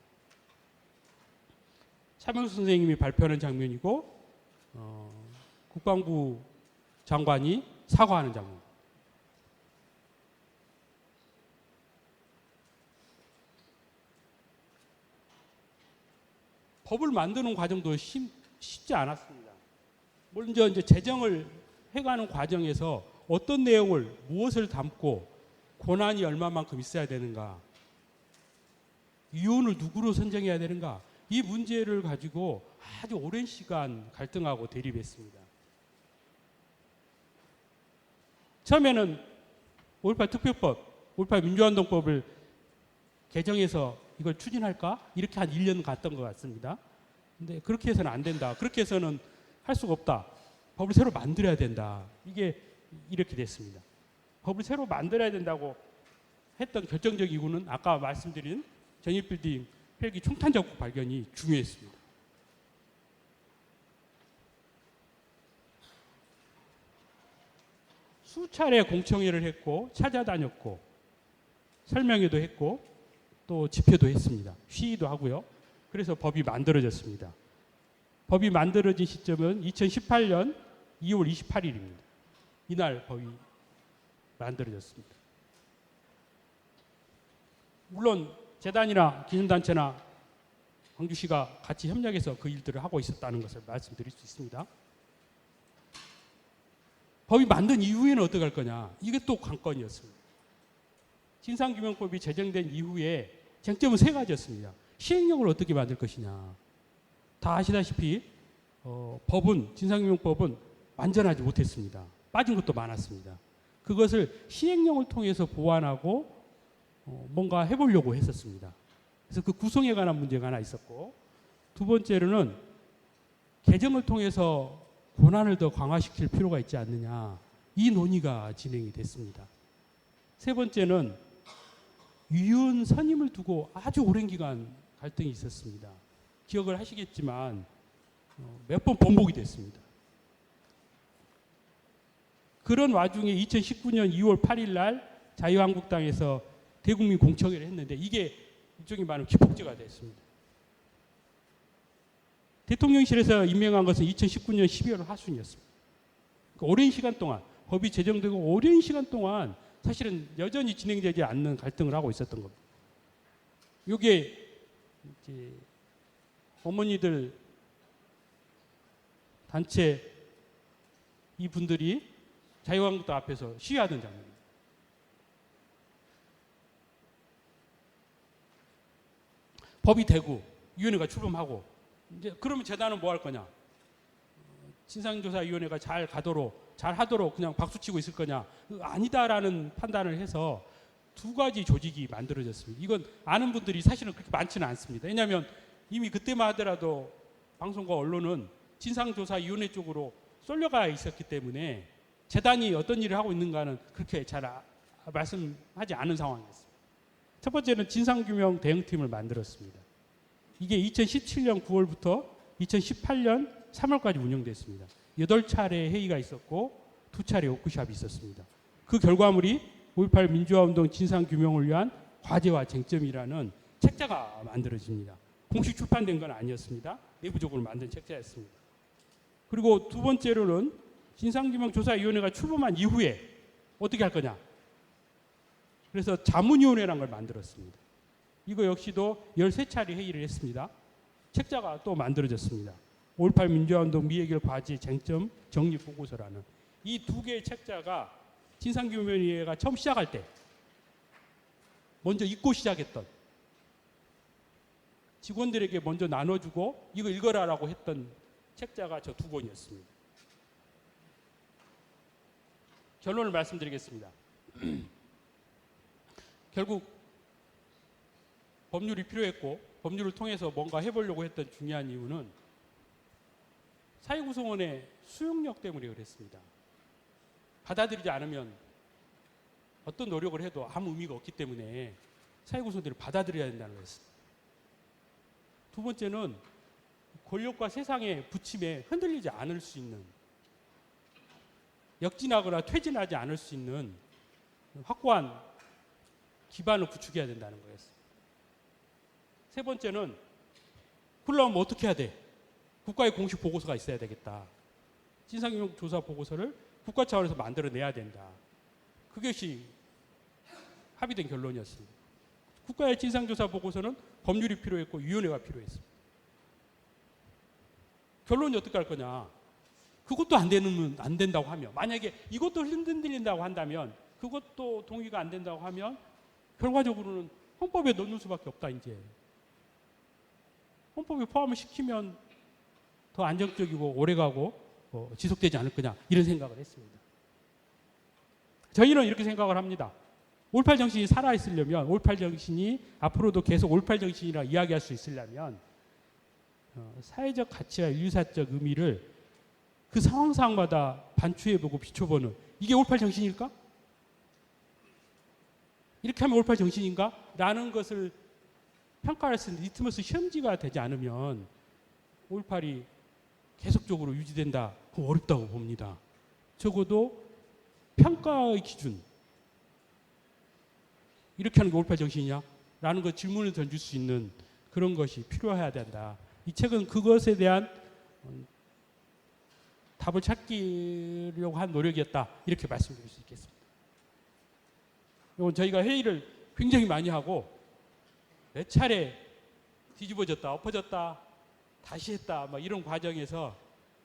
차명수 선생님이 발표하는 장면이고 국방부 장관이 사과하는 장면. 법을 만드는 과정도 쉽지 않았습니다. 먼저 이제 제정을 해가는 과정에서 어떤 내용을 무엇을 담고 권한이 얼마만큼 있어야 되는가, 위원을 누구로 선정해야 되는가, 이 문제를 가지고 아주 오랜 시간 갈등하고 대립했습니다. 처음에는 5.18 특별법, 5.18 민주화운동법을 개정해서 이걸 추진할까? 이렇게 한 1년 갔던 것 같습니다. 근데 그렇게 해서는 안 된다. 그렇게 해서는 할 수가 없다. 법을 새로 만들어야 된다. 이게 이렇게 됐습니다. 법을 새로 만들어야 된다고 했던 결정적 이유는 아까 말씀드린 전입빌딩 헬기 총탄 자국 발견이 중요했습니다. 수차례 공청회를 했고 찾아다녔고 설명회도 했고 또 집회도 했습니다. 시위도 하고요. 그래서 법이 만들어졌습니다. 법이 만들어진 시점은 2018년 2월 28일입니다. 이날 법이 만들어졌습니다. 물론 재단이나 기념단체나 광주시가 같이 협력해서 그 일들을 하고 있었다는 것을 말씀드릴 수 있습니다. 법이 만든 이후에는 어떻게 할 거냐, 이게 또 관건이었습니다. 진상규명법이 제정된 이후에 쟁점은 세 가지였습니다. 시행령을 어떻게 만들 것이냐. 다 아시다시피 진상규명법은 완전하지 못했습니다. 빠진 것도 많았습니다. 그것을 시행령을 통해서 보완하고 뭔가 해보려고 했었습니다. 그래서 그 구성에 관한 문제가 하나 있었고, 두 번째로는 개정을 통해서 권한을 더 강화시킬 필요가 있지 않느냐, 이 논의가 진행이 됐습니다. 세 번째는 위원 선임을 두고 아주 오랜 기간 갈등이 있었습니다. 기억을 하시겠지만 몇 번 번복이 됐습니다. 그런 와중에 2019년 2월 8일 날 자유한국당에서 대국민 공청회를 했는데 이게 일종의 말하면 기폭제가 됐습니다. 대통령실에서 임명한 것은 2019년 12월 하순이었습니다. 그러니까 오랜 시간 동안, 법이 제정되고 오랜 시간 동안 사실은 여전히 진행되지 않는 갈등을 하고 있었던 겁니다. 이게 이제 어머니들 단체 이분들이 자유한국당 앞에서 시위하던 장면입니다. 법이 되고 위원회가 출범하고 이제 그러면 재단은 뭐 할 거냐? 진상조사위원회가 잘 하도록 그냥 박수치고 있을 거냐? 아니다라는 판단을 해서 두 가지 조직이 만들어졌습니다. 이건 아는 분들이 사실은 그렇게 많지는 않습니다. 왜냐하면 이미 그때만 하더라도 방송과 언론은 진상조사위원회 쪽으로 쏠려가 있었기 때문에 재단이 어떤 일을 하고 있는가는 그렇게 잘 말씀하지 않은 상황이었습니다. 첫 번째는 진상규명 대응팀을 만들었습니다. 이게 2017년 9월부터 2018년 3월까지 운영됐습니다. 8차례 회의가 있었고 2차례 워크숍이 있었습니다. 그 결과물이 5.18 민주화운동 진상규명을 위한 과제와 쟁점이라는 책자가 만들어집니다. 공식 출판된 건 아니었습니다. 내부적으로 만든 책자였습니다. 그리고 두 번째로는 진상규명조사위원회가 출범한 이후에 어떻게 할 거냐. 그래서 자문위원회라는 걸 만들었습니다. 이거 역시도 13차례 회의를 했습니다. 책자가 또 만들어졌습니다. 5.18 민주화운동 미해결 과제 쟁점 정리 보고서라는 이 두 개의 책자가 진상규명위원회가 처음 시작할 때 먼저 읽고 시작했던, 직원들에게 먼저 나눠주고 이거 읽어라라고 했던 책자가 저 두 권이었습니다. 결론을 말씀드리겠습니다. 결국 법률이 필요했고 법률을 통해서 뭔가 해보려고 했던 중요한 이유는 사회구성원의 수용력 때문에 그랬습니다. 받아들이지 않으면 어떤 노력을 해도 아무 의미가 없기 때문에 사회구성원들을 받아들여야 된다는 거였습니다. 두 번째는 권력과 세상의 부침에 흔들리지 않을 수 있는, 역진하거나 퇴진하지 않을 수 있는 확고한 기반을 구축해야 된다는 거였습니다. 세 번째는 그러려면 어떻게 해야 돼? 국가의 공식 보고서가 있어야 되겠다. 진상규명 조사 보고서를 국가 차원에서 만들어내야 된다. 그것이 합의된 결론이었습니다. 국가의 진상조사 보고서는 법률이 필요했고 위원회가 필요했습니다. 결론이 어떻게 할 거냐? 그것도 안 된다고 하면, 만약에 이것도 흔들린다고 한다면, 그것도 동의가 안 된다고 하면 결과적으로는 헌법에 넣는 수밖에 없다. 이제 헌법에 포함을 시키면 더 안정적이고 오래가고 지속되지 않을 거냐, 이런 생각을 했습니다. 저희는 이렇게 생각을 합니다. 5.18 정신이 살아있으려면, 5.18 정신이 앞으로도 계속 5.18 정신이라 이야기할 수 있으려면 사회적 가치와 인류사적 의미를 그 상황마다 반추해보고 비춰보는, 이게 5.18 정신일까? 이렇게 하면 5.18 정신인가? 라는 것을 평가할 수 있는 리트머스 시험지가 되지 않으면 5.18이 계속적으로 유지된다, 그거 어렵다고 봅니다. 적어도 평가의 기준, 이렇게 하는 게 5.18 정신이냐? 라는 거 질문을 던질 수 있는 그런 것이 필요해야 된다. 이 책은 그것에 대한 답을 찾기려고 한 노력이었다, 이렇게 말씀드릴 수 있겠습니다. 이건 저희가 회의를 굉장히 많이 하고 몇 차례 뒤집어졌다, 엎어졌다, 다시 했다, 막 이런 과정에서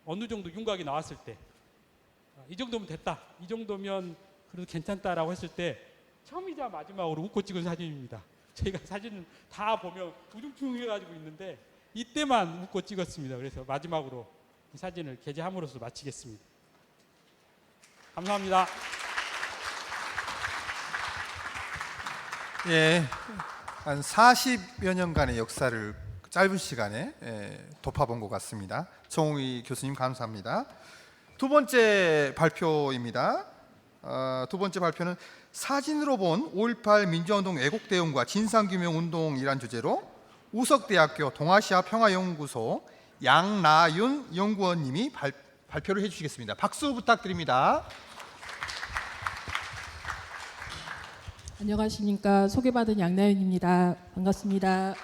어느 정도 윤곽이 나왔을 때, 이 정도면 됐다, 이 정도면 그래도 괜찮다라고 했을 때 처음이자 마지막으로 웃고 찍은 사진입니다. 저희가 사진을 다 보면 우중충해가지고 있는데 이때만 웃고 찍었습니다. 그래서 마지막으로 이 사진을 게재함으로써 마치겠습니다. 감사합니다. 예, 한 40여 년간의 역사를 짧은 시간에 덮어본 것 같습니다. 정웅희 교수님 감사합니다. 두 번째 발표입니다. 두 번째 발표는 사진으로 본 5.18 민주화운동 왜곡대응과 진상규명운동이란 주제로 우석대학교 동아시아 평화연구소 양나윤 연구원님이 발표를 해주시겠습니다. 박수 부탁드립니다. 안녕하십니까. 소개받은 양나윤입니다. 반갑습니다.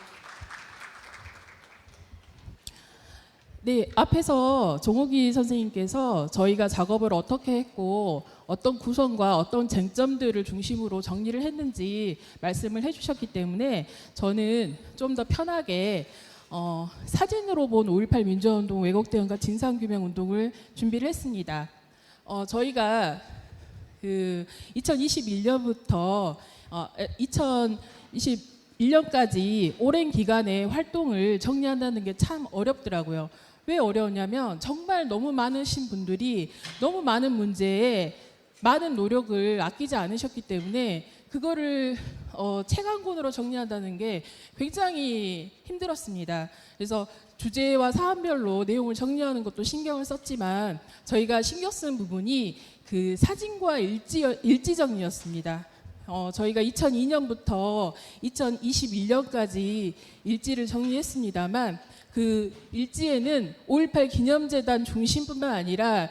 네, 앞에서 종욱이 선생님께서 저희가 작업을 어떻게 했고 어떤 구성과 어떤 쟁점들을 중심으로 정리를 했는지 말씀을 해주셨기 때문에 저는 좀 더 편하게 사진으로 본 5.18 민주화운동 왜곡대응과 진상규명운동을 준비를 했습니다. 저희가 2021년부터 2021년까지 오랜 기간의 활동을 정리한다는 게 참 어렵더라고요. 왜 어려웠냐면 정말 너무 많으신 분들이 너무 많은 문제에 많은 노력을 아끼지 않으셨기 때문에 그거를 책 한 권으로 정리한다는 게 굉장히 힘들었습니다. 그래서 주제와 사안별로 내용을 정리하는 것도 신경을 썼지만 저희가 신경 쓴 부분이 그 사진과 일지 정리였습니다. 저희가 2002년부터 2021년까지 일지를 정리했습니다만 그 일지에는 5.18 기념재단 중심뿐만 아니라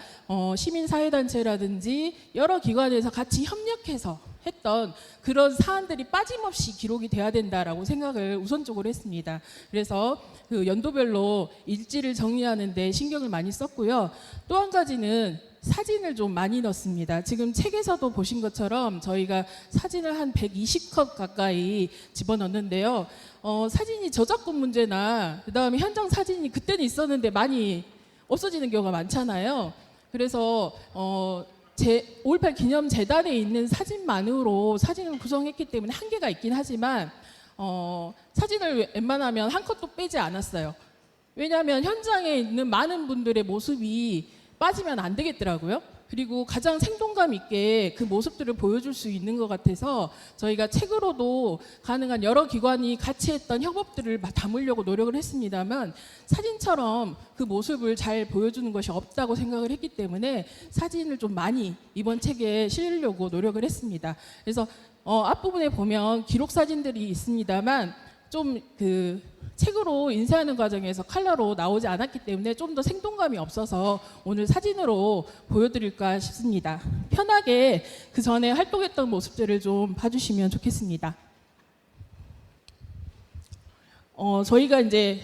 시민사회단체라든지 여러 기관에서 같이 협력해서 했던 그런 사안들이 빠짐없이 기록이 돼야 된다라고 생각을 우선적으로 했습니다. 그래서 그 연도별로 일지를 정리하는 데 신경을 많이 썼고요. 또 한 가지는 사진을 좀 많이 넣습니다. 지금 책에서도 보신 것처럼 저희가 사진을 한 120컷 가까이 집어넣는데요. 사진이 저작권 문제나 그다음에 현장 사진이 그때는 있었는데 많이 없어지는 경우가 많잖아요. 그래서 5.18 기념재단에 있는 사진만으로 사진을 구성했기 때문에 한계가 있긴 하지만 사진을 웬만하면 한 컷도 빼지 않았어요. 왜냐하면 현장에 있는 많은 분들의 모습이 빠지면 안 되겠더라고요. 그리고 가장 생동감 있게 그 모습들을 보여줄 수 있는 것 같아서 저희가 책으로도 가능한 여러 기관이 같이 했던 협업들을 담으려고 노력을 했습니다만 사진처럼 그 모습을 잘 보여주는 것이 없다고 생각을 했기 때문에 사진을 좀 많이 이번 책에 실으려고 노력을 했습니다. 그래서 앞부분에 보면 기록 사진들이 있습니다만 좀 그 책으로 인쇄하는 과정에서 컬러로 나오지 않았기 때문에 좀 더 생동감이 없어서 오늘 사진으로 보여드릴까 싶습니다. 편하게 그 전에 활동했던 모습들을 좀 봐주시면 좋겠습니다. 저희가 이제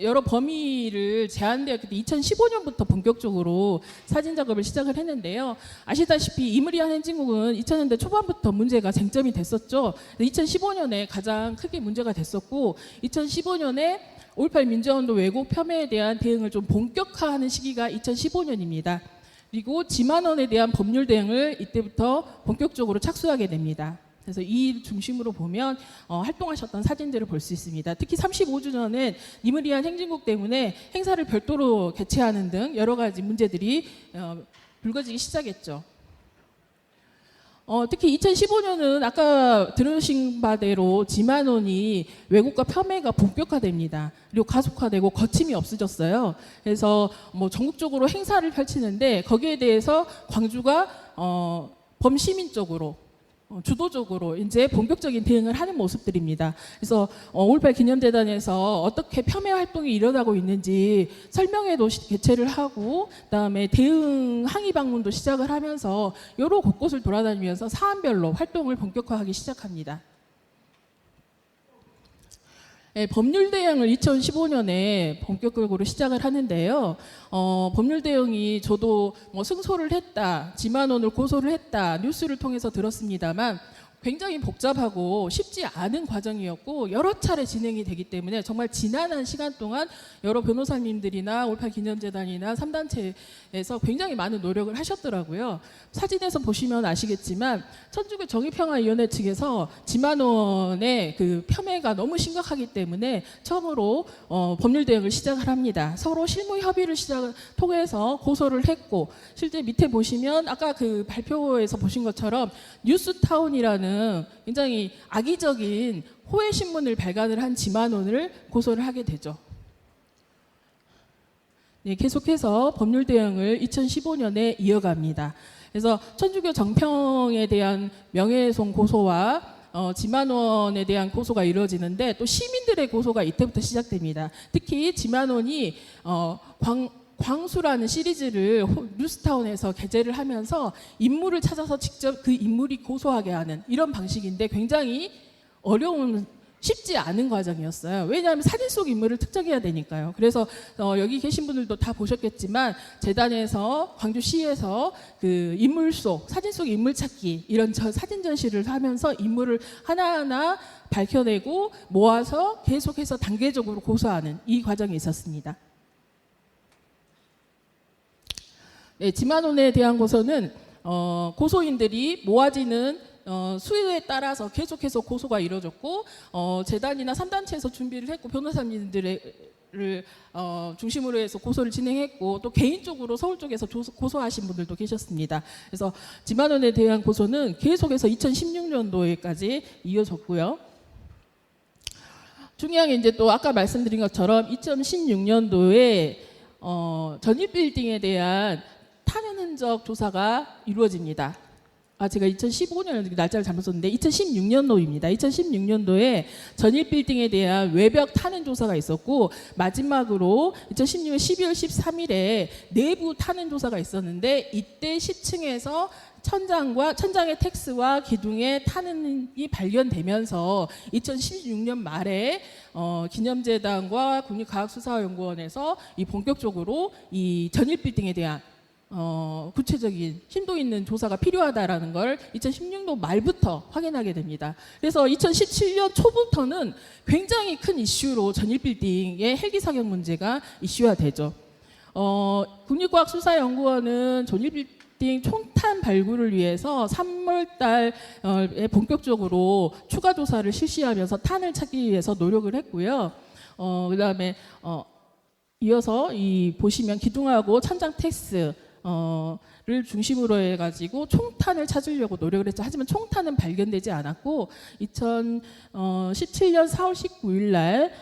여러 범위를 제한되었기 때문에 2015년부터 본격적으로 사진 작업을 시작을 했는데요. 아시다시피 이무리안 행진곡은 2000년대 초반부터 문제가 쟁점이 됐었죠. 2015년에 가장 크게 문제가 됐었고 2015년에 5.18 민주화운동 왜곡 폄훼에 대한 대응을 좀 본격화하는 시기가 2015년입니다. 그리고 지만원에 대한 법률 대응을 이때부터 본격적으로 착수하게 됩니다. 그래서 이 중심으로 보면 활동하셨던 사진들을 볼 수 있습니다. 특히 35주년은 이무리안 행진곡 때문에 행사를 별도로 개최하는 등 여러 가지 문제들이 불거지기 시작했죠. 특히 2015년은 아까 들으신 바대로 지만원이 왜곡과 폄훼가 본격화됩니다. 그리고 가속화되고 거침이 없어졌어요. 그래서 뭐 전국적으로 행사를 펼치는데 거기에 대해서 광주가 범시민적으로 주도적으로 이제 본격적인 대응을 하는 모습들입니다. 그래서 5.18 기념재단에서 어떻게 폄훼 활동이 일어나고 있는지 설명회도 개최를 하고 그다음에 대응 항의 방문도 시작을 하면서 여러 곳곳을 돌아다니면서 사안별로 활동을 본격화하기 시작합니다. 네, 법률 대응을 2015년에 본격적으로 시작을 하는데요. 법률 대응이 저도 뭐 승소를 했다, 지만원을 고소를 했다 뉴스를 통해서 들었습니다만 굉장히 복잡하고 쉽지 않은 과정이었고 여러 차례 진행이 되기 때문에 정말 지난한 시간 동안 여러 변호사님들이나 5.18 기념재단이나 3단체에서 굉장히 많은 노력을 하셨더라고요. 사진에서 보시면 아시겠지만 천주교 정의평화위원회 측에서 지만원의 그 폄훼가 너무 심각하기 때문에 처음으로 법률 대응을 시작을 합니다. 서로 실무 협의를 통해서 고소를 했고 실제 밑에 보시면 아까 그 발표에서 보신 것처럼 뉴스타운이라는 굉장히 악의적인 호혜 신문을 발간을 한 지만원을 고소를 하게 되죠. 네, 계속해서 법률 대응을 2015년에 이어갑니다. 그래서 천주교 정평에 대한 명예훼손 고소와 지만원에 대한 고소가 이루어지는데 또 시민들의 고소가 이때부터 시작됩니다. 특히 지만원이 광수라는 시리즈를 뉴스타운에서 게재를 하면서 인물을 찾아서 직접 그 인물이 고소하게 하는 이런 방식인데 굉장히 어려운 쉽지 않은 과정이었어요. 왜냐하면 사진 속 인물을 특정해야 되니까요. 그래서 여기 계신 분들도 다 보셨겠지만 재단에서 광주시에서 그 인물 속 사진 속 인물 찾기 이런 사진 전시를 하면서 인물을 하나하나 밝혀내고 모아서 계속해서 단계적으로 고소하는 이 과정이 있었습니다. 네, 지만원에 대한 고소는 고소인들이 모아지는 수요에 따라서 계속해서 고소가 이루어졌고 재단이나 3단체에서 준비를 했고 변호사님들을 중심으로 해서 고소를 진행했고 또 개인적으로 서울 쪽에서 고소하신 분들도 계셨습니다. 그래서 지만원에 대한 고소는 계속해서 2016년도에까지 이어졌고요. 중요한 게 이제 또 아까 말씀드린 것처럼 2016년도에 전입빌딩에 대한 탄핵 흔적 조사가 이루어집니다. 제가 2015년 날짜를 잘못 썼는데 2016년도입니다. 2016년도에 전일빌딩에 대한 외벽 탄핵 조사가 있었고 마지막으로 2016년 12월 13일에 내부 탄핵 조사가 있었는데 이때 10층에서 천장의 텍스와 기둥에 탄핵이 발견되면서 2016년 말에 기념재단과 국립과학수사연구원에서 이 본격적으로 이 전일빌딩에 대한 구체적인 심도 있는 조사가 필요하다라는 걸 2016년 말부터 확인하게 됩니다. 그래서 2017년 초부터는 굉장히 큰 이슈로 전일빌딩의 헬기 사격 문제가 이슈화 되죠. 국립과학수사연구원은 전일빌딩 총탄 발굴을 위해서 3월 달에 본격적으로 추가 조사를 실시하면서 탄을 찾기 위해서 노력을 했고요. 그다음에 이어서 보시면 기둥하고 천장 텍스 를 중심으로 해가지고 총탄을 찾으려고 노력을 했죠. 하지만 총탄은 발견되지 않았고 2017년 4월 19일 날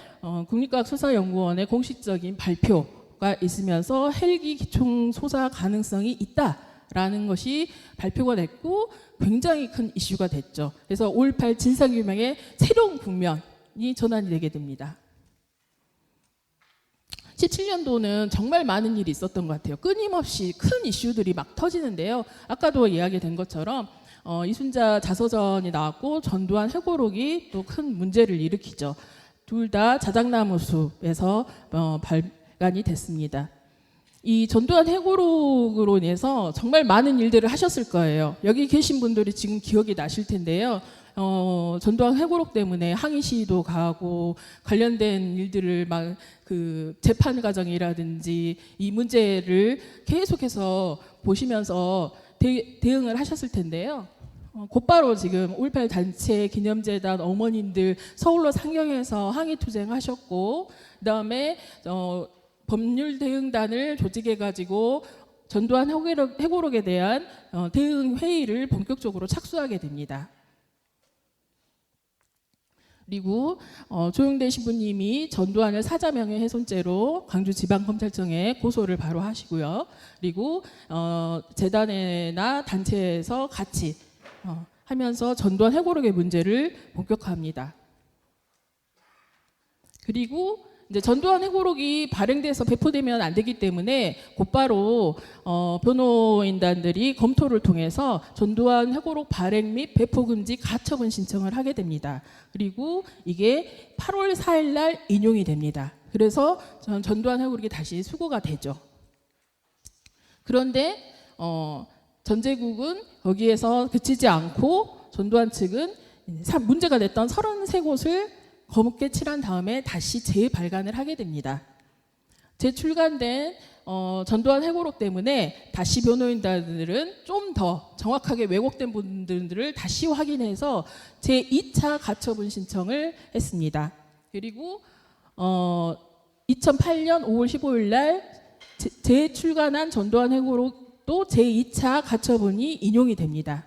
국립과학수사연구원의 공식적인 발표가 있으면서 헬기 기총 소사 가능성이 있다라는 것이 발표가 됐고 굉장히 큰 이슈가 됐죠. 그래서 5.18 진상규명의 새로운 국면이 전환이 되게 됩니다. 17년도는 정말 많은 일이 있었던 것 같아요. 끊임없이 큰 이슈들이 막 터지는데요. 아까도 이야기된 것처럼 이순자 자서전이 나왔고 전두환 회고록이 또 큰 문제를 일으키죠. 둘 다 자작나무 숲에서 발간이 됐습니다. 이 전두환 해고록으로 인해서 정말 많은 일들을 하셨을 거예요. 여기 계신 분들이 지금 기억이 나실 텐데요. 전두환 해고록 때문에 항의 시위도 가고 관련된 일들을 막 그 재판 과정이라든지 이 문제를 계속해서 보시면서 대응을 하셨을 텐데요. 곧바로 지금 5.18 단체 기념재단 어머님들 서울로 상경해서 항의 투쟁하셨고, 그다음에 법률 대응단을 조직해가지고 전두환 해고록에 대한 대응 회의를 본격적으로 착수하게 됩니다. 그리고 조영대 신부님이 전두환을 사자명예훼손죄로 광주지방검찰청에 고소를 바로 하시고요. 그리고 재단이나 단체에서 같이 하면서 전두환 해고록의 문제를 본격화합니다. 그리고 이제 전두환 해고록이 발행돼서 배포되면 안 되기 때문에 곧바로 변호인단들이 검토를 통해서 전두환 해고록 발행 및 배포 금지 가처분 신청을 하게 됩니다. 그리고 이게 8월 4일 날 인용이 됩니다. 그래서 전두환 해고록이 다시 수거가 되죠. 그런데 전제국은 거기에서 그치지 않고 전두환 측은 문제가 됐던 33곳을 검게 칠한 다음에 다시 재발간을 하게 됩니다. 재출간된 전두환 해고록 때문에 다시 변호인단들은 좀 더 정확하게 왜곡된 부분들을 다시 확인해서 제2차 가처분 신청을 했습니다. 그리고 2008년 5월 15일 날 재출간한 전두환 해고록도 제2차 가처분이 인용이 됩니다.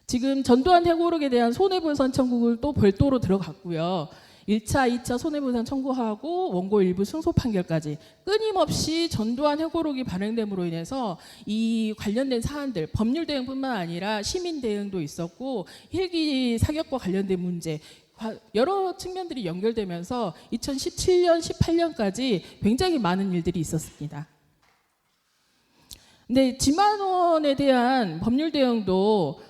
지금 전두환 해고록에 대한 손해배상 청구를 또 별도로 들어갔고요. 1차, 2차 손해배상 청구하고 원고 일부 승소 판결까지 끊임없이 전두환 해고록이 발행됨으로 인해서 이 관련된 사안들, 법률 대응뿐만 아니라 시민 대응도 있었고 헬기 사격과 관련된 문제, 여러 측면들이 연결되면서 2017년, 18년까지 굉장히 많은 일들이 있었습니다. 근데 지만원에 대한 법률 대응도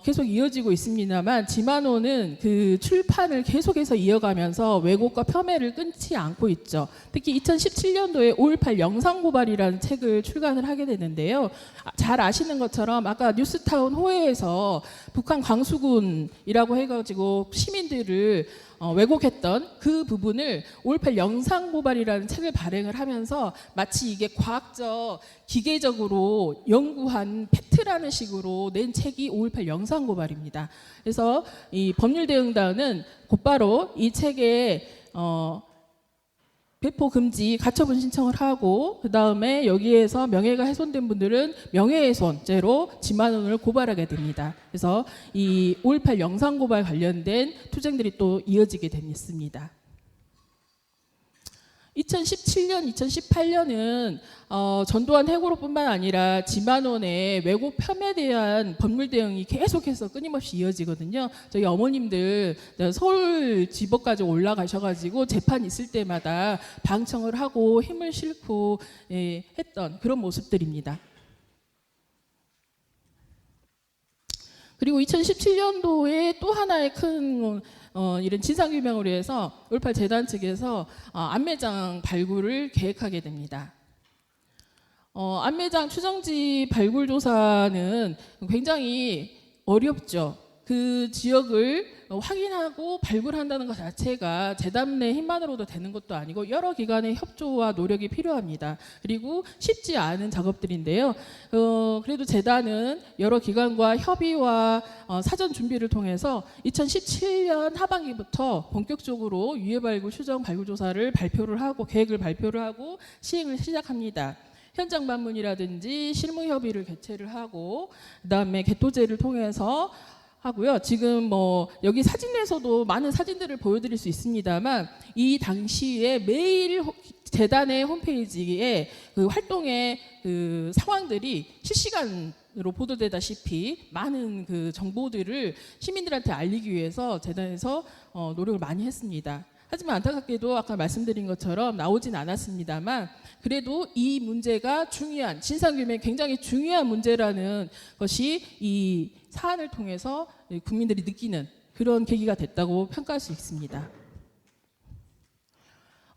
계속 이어지고 있습니다만 지만호는 그 출판을 계속해서 이어가면서 왜곡과 폄훼를 끊지 않고 있죠. 특히 2017년도에 5.18 영상고발이라는 책을 출간을 하게 되는데요. 잘 아시는 것처럼 아까 뉴스타운 호해에서 북한 광수군이라고 해가지고 시민들을 왜곡했던 그 부분을 5.18 영상고발이라는 책을 발행을 하면서 마치 이게 과학적, 기계적으로 연구한 팩트라는 식으로 낸 책이 5.18 영상고발입니다. 그래서 이 법률대응단은 곧바로 이 책에 배포 금지 가처분 신청을 하고 그 다음에 여기에서 명예가 훼손된 분들은 명예훼손죄로 지만원을 고발하게 됩니다. 그래서 이 5.18 영상고발 관련된 투쟁들이 또 이어지게 됐습니다. 2017년, 2018년은 전두환 해고록뿐만 아니라 지만원의 왜곡 폄훼에 대한 법률 대응이 계속해서 끊임없이 이어지거든요. 저희 어머님들 서울지법까지 올라가셔가지고 재판 있을 때마다 방청을 하고 힘을 싣고 했던 그런 모습들입니다. 그리고 2017년도에 또 하나의 큰 이런 진상규명을 위해서 5.18 재단 측에서 안매장 발굴을 계획하게 됩니다. 안매장 추정지 발굴 조사는 굉장히 어렵죠. 그 지역을 확인하고 발굴한다는 것 자체가 재단 내 힘만으로도 되는 것도 아니고 여러 기관의 협조와 노력이 필요합니다. 그리고 쉽지 않은 작업들인데요. 그래도 재단은 여러 기관과 협의와 사전 준비를 통해서 2017년 하반기부터 본격적으로 유해 발굴, 추정 발굴 조사를 발표를 하고 계획을 발표를 하고 시행을 시작합니다. 현장 방문이라든지 실무 협의를 개최를 하고 그다음에 개토제를 통해서 하고요. 지금 여기 사진에서도 많은 사진들을 보여드릴 수 있습니다만 이 당시에 매일 재단의 홈페이지에 그 활동의 그 상황들이 실시간으로 보도되다시피 많은 그 정보들을 시민들한테 알리기 위해서 재단에서 노력을 많이 했습니다. 하지만 안타깝게도 아까 말씀드린 것처럼 나오진 않았습니다만 그래도 이 문제가 중요한 진상규명이 굉장히 중요한 문제라는 것이 이 사안을 통해서 국민들이 느끼는 그런 계기가 됐다고 평가할 수 있습니다.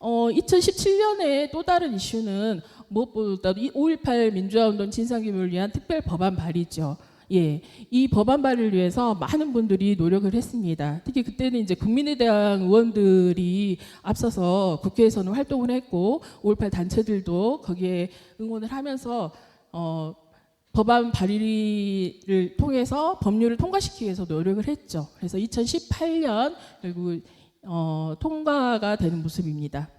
2017년에 또 다른 이슈는 무엇보다 5.18 민주화운동 진상규명을 위한 특별 법안 발의죠. 예, 이 법안 발의를 위해서 많은 분들이 노력을 했습니다. 특히 그때는 이제 국민의당 의원들이 앞서서 국회에서는 활동을 했고 5.18 단체들도 거기에 응원을 하면서 법안 발의를 통해서 법률을 통과시키기 위해서 노력을 했죠. 그래서 2018년 결국 통과가 되는 모습입니다.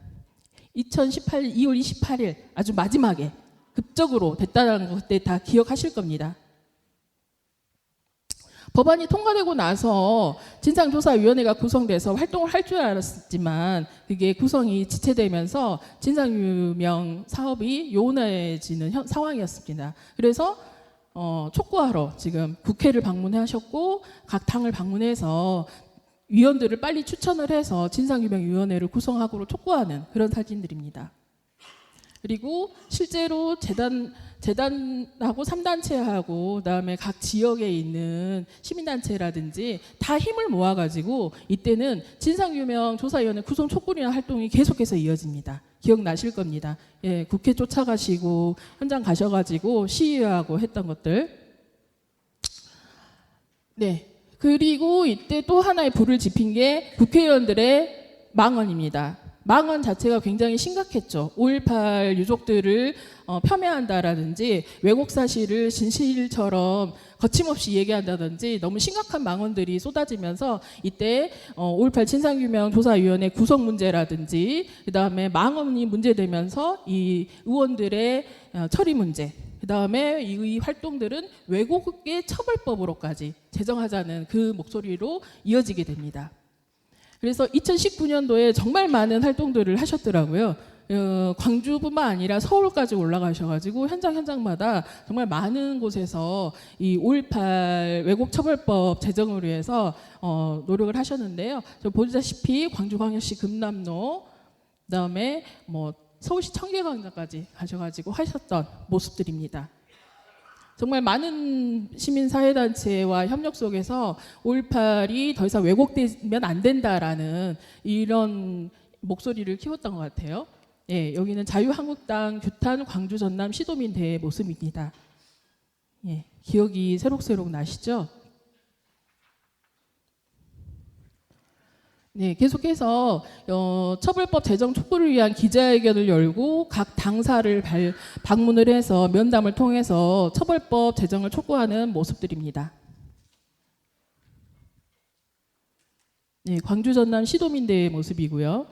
2018년 2월 28일 아주 마지막에 급적으로 됐다는 거 그때 다 기억하실 겁니다. 법안이 통과되고 나서 진상조사위원회가 구성돼서 활동을 할 줄 알았지만 그게 구성이 지체되면서 진상규명 사업이 요원해지는 상황이었습니다. 그래서 촉구하러 지금 국회를 방문하셨고 각 당을 방문해서 위원들을 빨리 추천을 해서 진상규명위원회를 구성하고 촉구하는 그런 사진들입니다. 그리고 실제로 재단하고 3단체하고 그다음에 각 지역에 있는 시민단체라든지 다 힘을 모아가지고 이때는 진상규명조사위원회 구성 촉구나 활동이 계속해서 이어집니다. 기억나실 겁니다. 예, 국회 쫓아가시고 현장 가셔가지고 시위하고 했던 것들. 네. 그리고 이때 또 하나의 불을 지핀 게 국회의원들의 망언입니다. 망언 자체가 굉장히 심각했죠. 5.18 유족들을 폄훼한다라든지 왜곡 사실을 진실처럼 거침없이 얘기한다든지 너무 심각한 망언들이 쏟아지면서 이때 5.18 진상규명조사위원회 구성 문제라든지 그다음에 망언이 문제되면서 이 의원들의 처리 문제 그다음에 이 활동들은 왜곡의 처벌법으로까지 제정하자는 그 목소리로 이어지게 됩니다. 그래서 2019년도에 정말 많은 활동들을 하셨더라고요. 광주뿐만 아니라 서울까지 올라가셔가지고 현장마다 정말 많은 곳에서 이 5.18 왜곡처벌법 제정을 위해서 노력을 하셨는데요. 저 보시다시피 광주광역시 금남로, 그다음에 뭐 서울시 청계광장까지 가셔가지고 하셨던 모습들입니다. 정말 많은 시민사회단체와 협력 속에서 5.18이 더 이상 왜곡되면 안 된다라는 이런 목소리를 키웠던 것 같아요. 예, 여기는 자유한국당 규탄 광주 전남 시도민 대회 모습입니다. 예, 기억이 새록새록 나시죠? 네, 계속해서 처벌법 제정 촉구를 위한 기자회견을 열고 각 당사를 방문을 해서 면담을 통해서 처벌법 제정을 촉구하는 모습들입니다. 네, 광주 전남 시도민대회 모습이고요.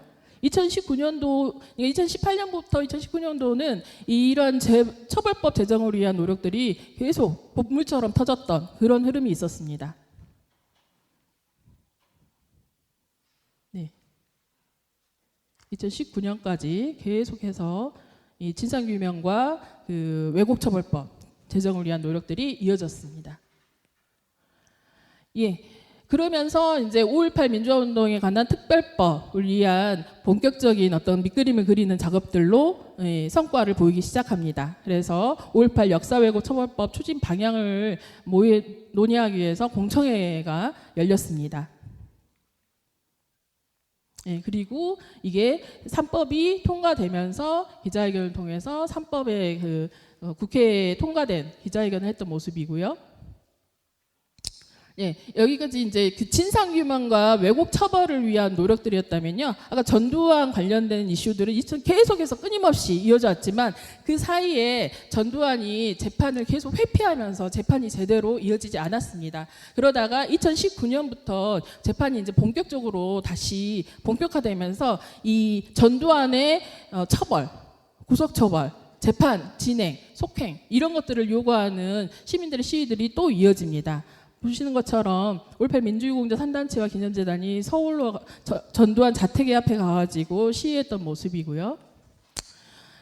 2018년부터 2019년도는 이런 처벌법 제정을 위한 노력들이 계속 폭물처럼 터졌던 그런 흐름이 있었습니다. 네. 2019년까지 계속해서 이 진상규명과 그 왜곡처벌법 제정을 위한 노력들이 이어졌습니다. 예. 그러면서 이제 5.18 민주화운동에 관한 특별법을 위한 본격적인 어떤 밑그림을 그리는 작업들로 성과를 보이기 시작합니다. 그래서 5.18 역사왜곡 처벌법 추진 방향을 논의하기 위해서 공청회가 열렸습니다. 그리고 이게 3법이 통과되면서 기자회견을 통해서 3법의 그 국회에 통과된 기자회견을 했던 모습이고요. 예, 여기까지 이제 그 진상규명과 왜곡 처벌을 위한 노력들이었다면요. 아까 전두환 관련된 이슈들은 계속해서 끊임없이 이어져 왔지만 그 사이에 전두환이 재판을 계속 회피하면서 재판이 제대로 이어지지 않았습니다. 그러다가 2019년부터 재판이 이제 본격적으로 다시 본격화되면서 이 전두환의 처벌, 구속처벌, 재판 진행, 속행 이런 것들을 요구하는 시민들의 시위들이 또 이어집니다. 보시는 것처럼 5.18 민주유공자 산단체와 기념재단이 서울로 전두환 자택에 앞에 가가지고 시위했던 모습이고요.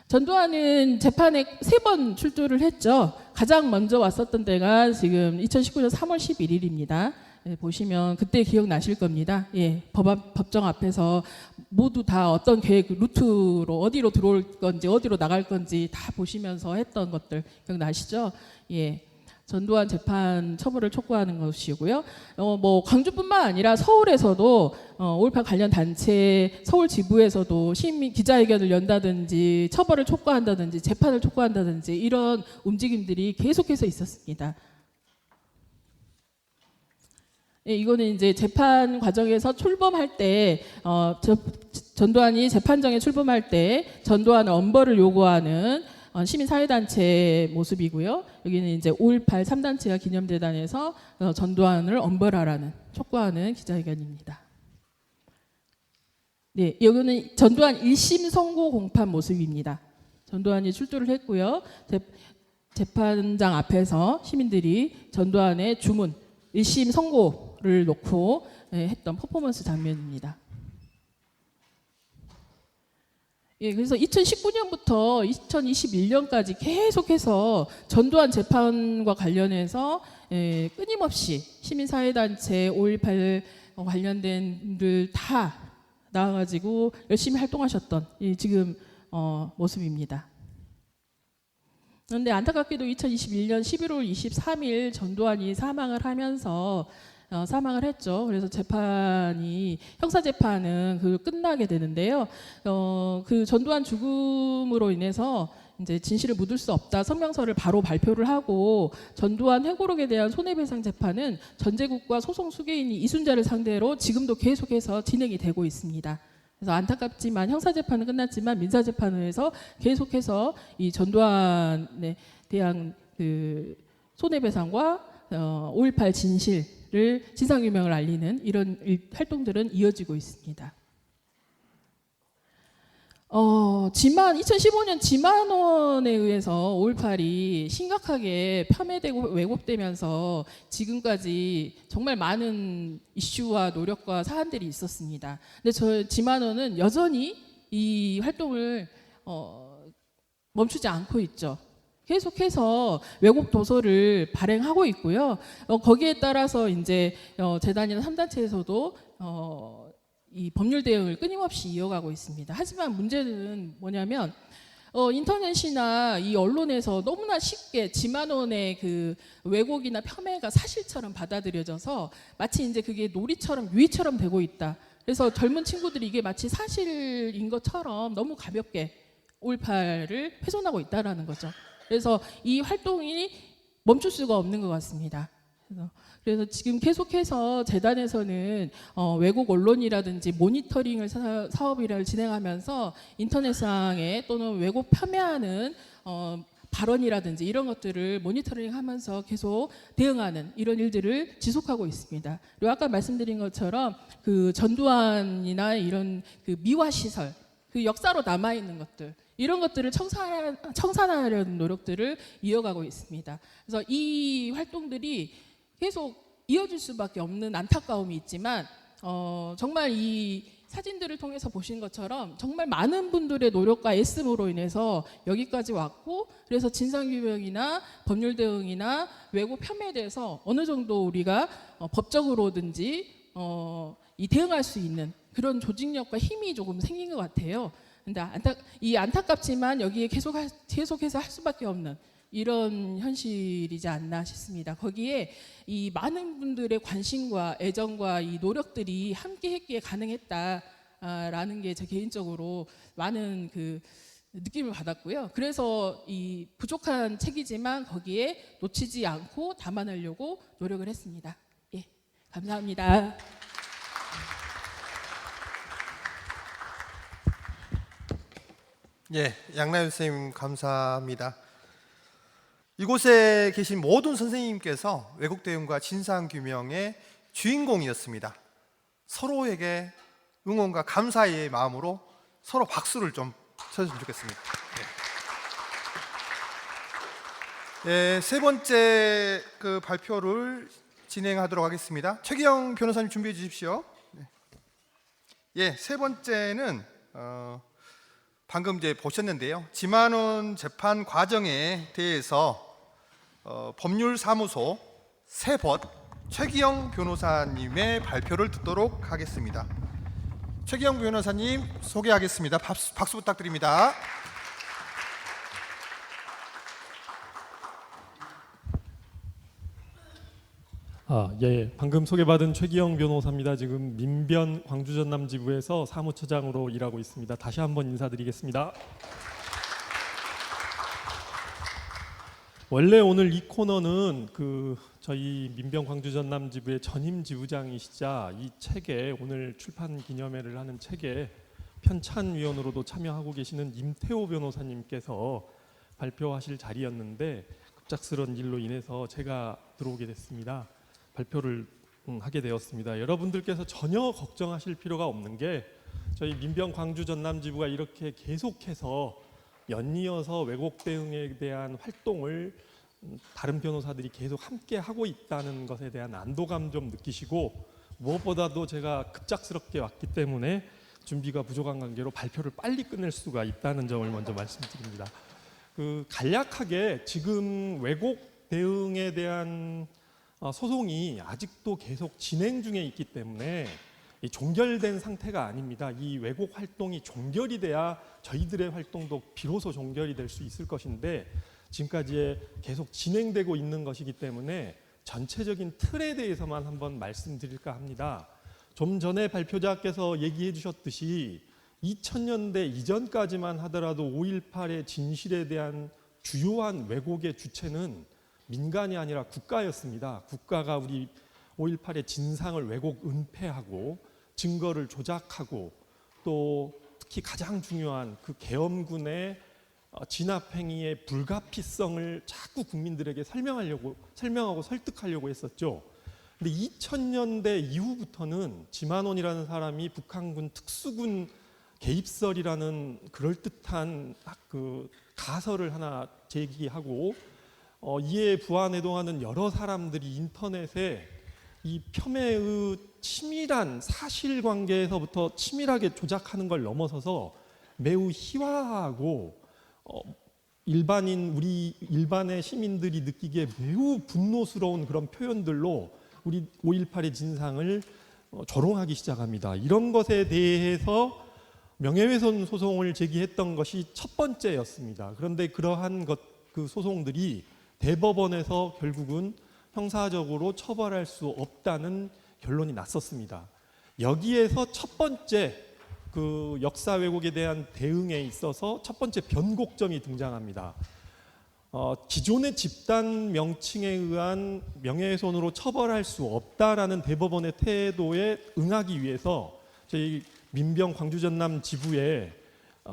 전두환은 재판에 3번 출두를 했죠. 가장 먼저 왔었던 때가 지금 2019년 3월 11일입니다. 예, 보시면 그때 기억나실 겁니다. 예, 법정 앞에서 모두 다 어떤 계획 루트로 어디로 들어올 건지 어디로 나갈 건지 다 보시면서 했던 것들 기억나시죠? 예. 전두환 재판 처벌을 촉구하는 것이고요. 뭐 광주뿐만 아니라 서울에서도 5.18 관련 단체 서울 지부에서도 시민 기자회견을 연다든지 처벌을 촉구한다든지 재판을 촉구한다든지 이런 움직임들이 계속해서 있었습니다. 예, 이거는 이제 재판 과정에서 출범할 때 전두환이 재판정에 출범할 때 전두환 엄벌을 요구하는 시민사회단체 모습이고요. 여기는 이제 5.18 3단체와 기념재단에서 전두환을 엄벌하라는 촉구하는 기자회견입니다. 네, 여기는 전두환 1심 선고 공판 모습입니다. 전두환이 출두를 했고요. 재판장 앞에서 시민들이 전두환의 주문 1심 선고를 놓고 했던 퍼포먼스 장면입니다. 예, 그래서 2019년부터 2021년까지 계속해서 전두환 재판과 관련해서 끊임없이 시민사회단체 5.18 관련된 분들 다 나와가지고 열심히 활동하셨던 지금 모습입니다. 그런데 안타깝게도 2021년 11월 23일 전두환이 사망을 하면서 사망을 했죠. 그래서 재판이 형사 재판은 끝나게 되는데요. 그 전두환 죽음으로 인해서 이제 진실을 묻을 수 없다 성명서를 바로 발표를 하고 전두환 회고록에 대한 손해배상 재판은 전제국과 소송 수개인이 이순자를 상대로 지금도 계속해서 진행이 되고 있습니다. 그래서 안타깝지만 형사 재판은 끝났지만 민사 재판에서 계속해서 이 전두환에 대한 그 손해배상과 5.18 진실을 진상규명을 알리는 이런 활동들은 이어지고 있습니다. 2015년 지만원에 의해서 5.18이 심각하게 폄훼되고 왜곡되면서 지금까지 정말 많은 이슈와 노력과 사안들이 있었습니다. 근데 지만원은 여전히 이 활동을 멈추지 않고 있죠. 계속해서 왜곡 도서를 발행하고 있고요. 거기에 따라서 이제 재단이나 3단체에서도 이 법률 대응을 끊임없이 이어가고 있습니다. 하지만 문제는 뭐냐면 인터넷이나 이 언론에서 너무나 쉽게 지만원의 그 왜곡이나 폄훼가 사실처럼 받아들여져서 마치 이제 그게 놀이처럼 유희처럼 되고 있다. 그래서 젊은 친구들이 이게 마치 사실인 것처럼 너무 가볍게 5.18을 훼손하고 있다라는 거죠. 그래서 이 활동이 멈출 수가 없는 것 같습니다. 그래서 지금 계속해서 재단에서는 외국 언론이라든지 모니터링을 사업을 진행하면서 인터넷상에 또는 왜곡 폄훼하는 발언이라든지 이런 것들을 모니터링하면서 계속 대응하는 이런 일들을 지속하고 있습니다. 그리고 아까 말씀드린 것처럼 그 전두환이나 이런 그 미화 시설, 그 역사로 남아 있는 것들 이런 것들을 청산하려는 노력들을 이어가고 있습니다. 그래서 이 활동들이 계속 이어질 수밖에 없는 안타까움이 있지만 정말 이 사진들을 통해서 보신 것처럼 정말 많은 분들의 노력과 애씀으로 인해서 여기까지 왔고 그래서 진상규명이나 법률 대응이나 왜곡 폄훼에 대해서 어느 정도 우리가 법적으로든지 이 대응할 수 있는 그런 조직력과 힘이 조금 생긴 것 같아요. 근데 안타깝지만 여기에 계속해서 할 수밖에 없는 이런 현실이지 않나 싶습니다. 거기에 이 많은 분들의 관심과 애정과 이 노력들이 함께했기에 가능했다라는 게 제 개인적으로 많은 그 느낌을 받았고요. 그래서 이 부족한 책이지만 거기에 놓치지 않고 담아내려고 노력을 했습니다. 예, 감사합니다. 예, 양나연 선생님 감사합니다. 이곳에 계신 모든 선생님께서 왜곡 대응과 진상 규명의 주인공이었습니다. 서로에게 응원과 감사의 마음으로 서로 박수를 좀 쳐주시면 좋겠습니다. 예, 세 번째 그 발표를 진행하도록 하겠습니다. 최기영 변호사님 준비해 주십시오. 예, 세 번째는 방금 이제 보셨는데요. 지만원 재판 과정에 대해서 법률사무소 세벗 최기영 변호사님의 발표를 듣도록 하겠습니다. 최기영 변호사님 소개하겠습니다. 박수 부탁드립니다. 예. 방금 소개받은 최기영 변호사입니다. 지금 민변 광주 전남 지부에서 사무처장으로 일하고 있습니다. 다시 한번 인사드리겠습니다. 원래 오늘 이 코너는 저희 민변 광주 전남 지부의 전임 지부장이시자 이 책에 오늘 출판 기념회를 하는 책에 편찬위원으로도 참여하고 계시는 임태호 변호사님께서 발표하실 자리였는데 급작스런 일로 인해서 제가 들어오게 됐습니다. 발표를 하게 되었습니다. 여러분들께서 전혀 걱정하실 필요가 없는 게 저희 민변 광주 전남 지부가 이렇게 계속해서 연이어서 왜곡 대응에 대한 활동을 다른 변호사들이 계속 함께 하고 있다는 것에 대한 안도감 좀 느끼시고, 무엇보다도 제가 급작스럽게 왔기 때문에 준비가 부족한 관계로 발표를 빨리 끝낼 수가 있다는 점을 먼저 말씀드립니다. 간략하게 지금 왜곡 대응에 대한 소송이 아직도 계속 진행 중에 있기 때문에 종결된 상태가 아닙니다. 이 왜곡 활동이 종결이 돼야 저희들의 활동도 비로소 종결이 될 수 있을 것인데 지금까지 계속 진행되고 있는 것이기 때문에 전체적인 틀에 대해서만 한번 말씀드릴까 합니다. 좀 전에 발표자께서 얘기해 주셨듯이 2000년대 이전까지만 하더라도 5.18의 진실에 대한 주요한 왜곡의 주체는 민간이 아니라 국가였습니다. 국가가 우리 5.18의 진상을 왜곡 은폐하고 증거를 조작하고 또 특히 가장 중요한 그 계엄군의 진압행위의 불가피성을 자꾸 국민들에게 설명하고 설득하려고 했었죠. 근데 2000년대 이후부터는 지만원이라는 사람이 북한군 특수군 개입설이라는 그럴듯한 가설을 하나 제기하고 이에 부안해동하는 여러 사람들이 인터넷에 이 폄훼의 치밀한 사실관계에서부터 치밀하게 조작하는 걸 넘어서서 매우 희화하고 우리 일반의 시민들이 느끼기에 매우 분노스러운 그런 표현들로 우리 5.18의 진상을 조롱하기 시작합니다. 이런 것에 대해서 명예훼손 소송을 제기했던 것이 첫 번째였습니다. 그런데 그러한 그 소송들이 대법원에서 결국은 형사적으로 처벌할 수 없다는 결론이 났었습니다. 여기에서 첫 번째 그 역사 왜곡에 대한 대응에 있어서 첫 번째 변곡점이 등장합니다. 기존의 집단 명칭에 의한 명예훼손으로 처벌할 수 없다라는 대법원의 태도에 응하기 위해서 저희 민변 광주 전남 지부의